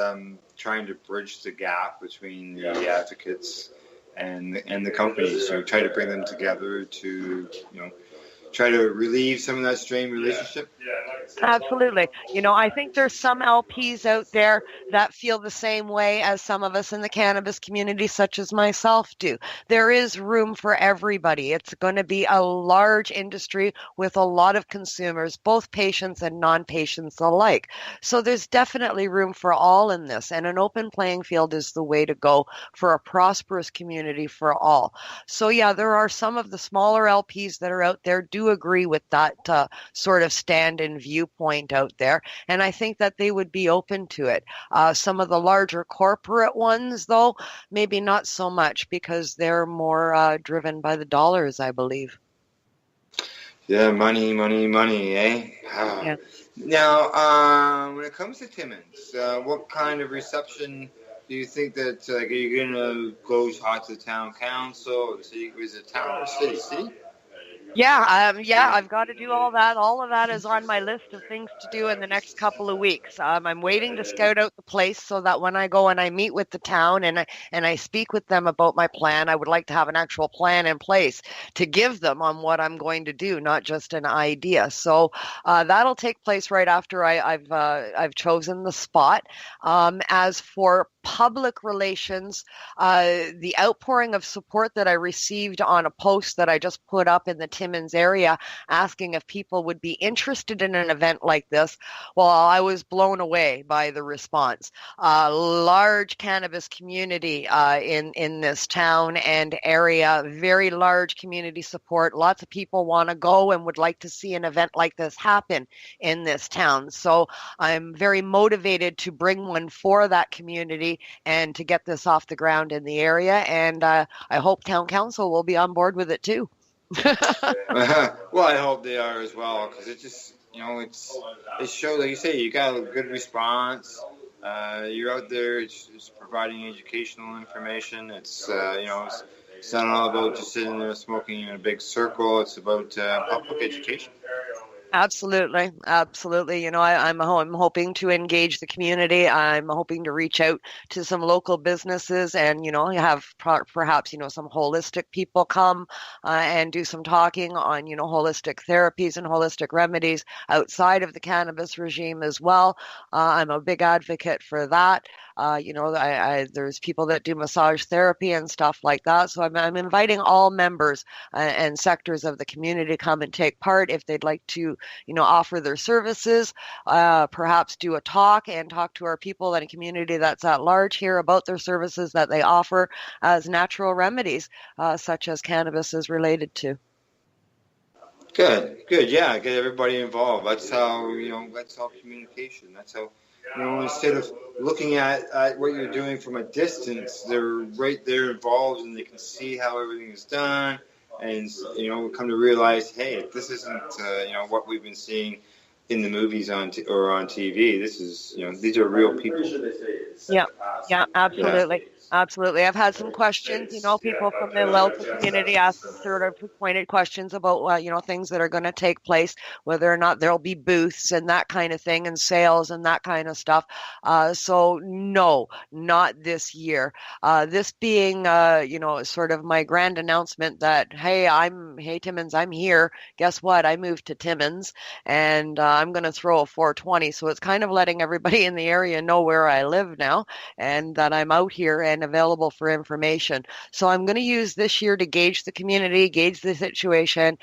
Speaker 3: trying to bridge the gap between the advocates and the companies. So try to bring them together to, try to relieve some of that strained relationship?
Speaker 4: Absolutely. I think there's some LPs out there that feel the same way as some of us in the cannabis community, such as myself, do. There is room for everybody. It's going to be a large industry with a lot of consumers, both patients and non-patients alike. So there's definitely room for all in this, and an open playing field is the way to go for a prosperous community for all. So yeah, there are some of the smaller LPs that are out there do do agree with that sort of stand and viewpoint out there, and I think that they would be open to it. Some of the larger corporate ones, though, maybe not so much, because they're more driven by the dollars, I believe.
Speaker 3: Yeah, money, eh?
Speaker 4: Yeah.
Speaker 3: Now, when it comes to Timmins, what kind of reception do you think that, are you going to go talk to the town council or the city? Is it town or city? City?
Speaker 4: Yeah, I've got to do all that. All of that is on my list of things to do in the next couple of weeks. I'm waiting to scout out the place so that when I go and I meet with the town and I speak with them about my plan, I would like to have an actual plan in place to give them on what I'm going to do, not just an idea. So that'll take place right after I've chosen the spot. As for public relations, the outpouring of support that I received on a post that I just put up in the Timmins area asking if people would be interested in an event like this, well, I was blown away by the response. Large cannabis community in this town and area, very large community support. Lots of people want to go and would like to see an event like this happen in this town. So I'm very motivated to bring one for that community and to get this off the ground in the area. And I hope town council will be on board with it too.
Speaker 3: Well, I hope they are as well, because it just, it shows, like you say, you got a good response. You're out there, it's providing educational information. It's, it's not all about just sitting there smoking in a big circle. It's about public education.
Speaker 4: Absolutely. I'm hoping to engage the community. I'm hoping to reach out to some local businesses and, have perhaps, some holistic people come and do some talking on, holistic therapies and holistic remedies outside of the cannabis regime as well. I'm a big advocate for that. There's people that do massage therapy and stuff like that. So I'm inviting all members and sectors of the community to come and take part if they'd like to, offer their services, perhaps do a talk and talk to our people in a community that's at large here about their services that they offer as natural remedies, such as cannabis is related to.
Speaker 3: Good. Yeah, get everybody involved. That's how, that's all communication. That's how, instead of looking at what you're doing from a distance, they're right there involved and they can see how everything is done. And, come to realize, hey, this isn't, what we've been seeing in the movies or on TV. This is, these are real people.
Speaker 4: Yeah, absolutely. Yeah. Absolutely. I've had some questions, people from the local community asking sort of pointed questions about, things that are going to take place, whether or not there'll be booths and that kind of thing and sales and that kind of stuff. So no, not this year. This being, sort of my grand announcement that, hey, Timmins, I'm here. Guess what? I moved to Timmins and I'm going to throw a 420. So it's kind of letting everybody in the area know where I live now and that I'm out here and available for information. So I'm going to use this year to gauge the community, gauge the situation,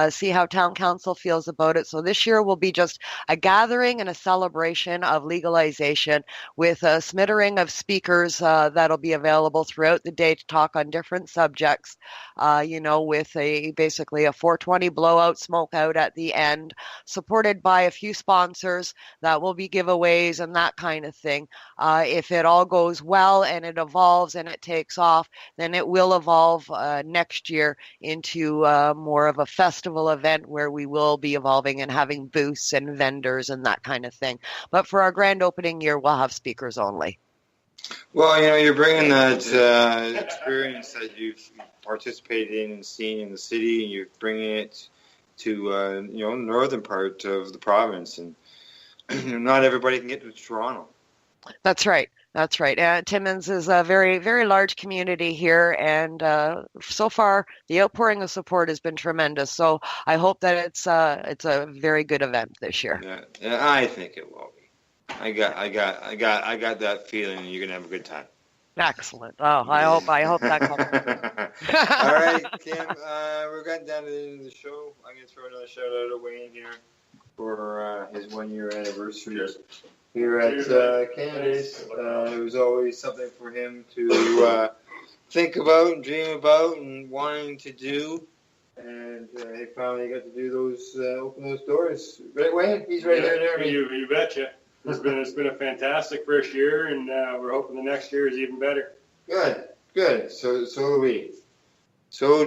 Speaker 4: see how town council feels about it. So this year will be just a gathering and a celebration of legalization with a smattering of speakers that'll be available throughout the day to talk on different subjects, with basically a 420 blowout smoke out at the end, supported by a few sponsors that will be giveaways and that kind of thing. If it all goes well and it evolves and it takes off, then it will evolve next year into more of a festival event where we will be evolving and having booths and vendors and that kind of thing. But for our grand opening year, we'll have speakers only.
Speaker 3: Well, you're bringing that experience that you've participated in and seen in the city, and you're bringing it to, northern part of the province. And not everybody can get to Toronto.
Speaker 4: That's right. Timmins is a very, very large community here, and so far the outpouring of support has been tremendous. So I hope that it's a very good event this year.
Speaker 3: Yeah, I think it will be. I got that feeling you're gonna have a good time.
Speaker 4: Excellent. Oh, I hope that comes.
Speaker 3: All right, Kim. We're getting down to the end of the show. I'm gonna throw another shout out to Wayne here for his 1 year anniversary here at Canada's. It was always something for him to think about and dream about and wanting to do. and he finally got to do those, open those doors. Right, Wayne? He's right there near me.
Speaker 12: You betcha. It's been a fantastic first year, and we're hoping the next year is even better.
Speaker 3: Good. So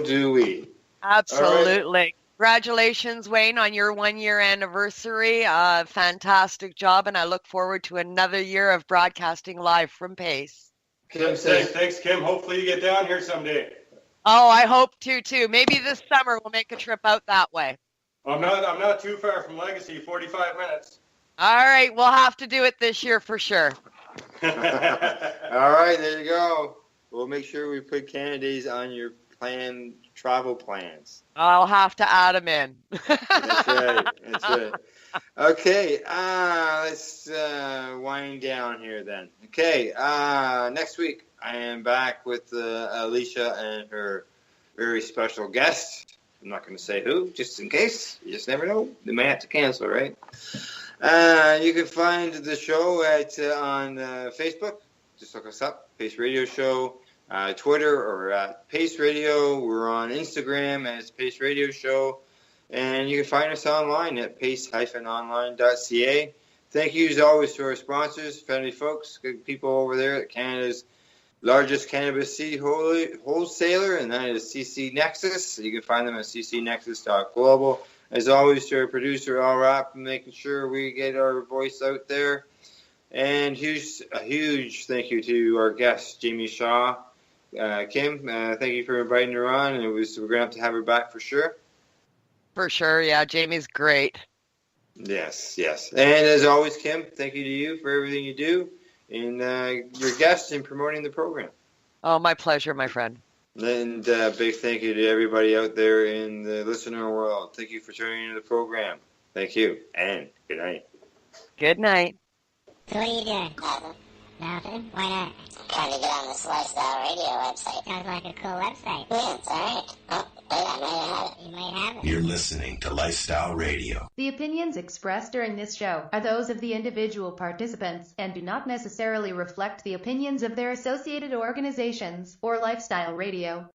Speaker 3: do we.
Speaker 4: Absolutely. Right. Congratulations, Wayne, on your 1-year anniversary. Fantastic job, and I look forward to another year of broadcasting live from Pace.
Speaker 3: Kim says,
Speaker 12: thanks, Kim. Hopefully you get down here someday.
Speaker 4: Oh, I hope to too. Maybe this summer we'll make a trip out that way.
Speaker 12: I'm not too far from Legacy. 45 minutes.
Speaker 4: All right, we'll have to do it this year for sure.
Speaker 3: All right, there you go. We'll make sure we put Canada's on your travel plans.
Speaker 4: I'll have to add them in.
Speaker 3: That's right. Okay, let's wind down here then. Okay, next week I am back with Alicia and her very special guest. I'm not going to say who, just in case. You just never know. They may have to cancel, right? You can find the show on Facebook. Just look us up, Pace Radio Show. Twitter or at Pace Radio. We're on Instagram as Pace Radio Show. And you can find us online at pace-online.ca. Thank you as always to our sponsors, friendly folks, good people over there at Canada's largest cannabis seed wholesaler, and that is CC Nexus. You can find them at ccnexus.global. As always, to our producer, Al Rapp, making sure we get our voice out there. And a huge thank you to our guest, Jamie Shaw. Kim, thank you for inviting her on, and we're going to have her back for sure.
Speaker 4: For sure, yeah. Jamie's great.
Speaker 3: Yes. And as always, Kim, thank you to you for everything you do and your guests in promoting the program.
Speaker 4: Oh, my pleasure, my friend.
Speaker 3: And big thank you to everybody out there in the listener world. Thank you for tuning into the program. Thank you, and good night.
Speaker 4: Good night.
Speaker 6: So what are you doing? Nothing. Why not? Trying to get on this Lifestyle Radio website. Sounds like a cool website. Yeah, it's alright. Oh, I might have it. You might have it.
Speaker 7: You're listening to Lifestyle Radio.
Speaker 13: The opinions expressed during this show are those of the individual participants and do not necessarily reflect the opinions of their associated organizations or Lifestyle Radio.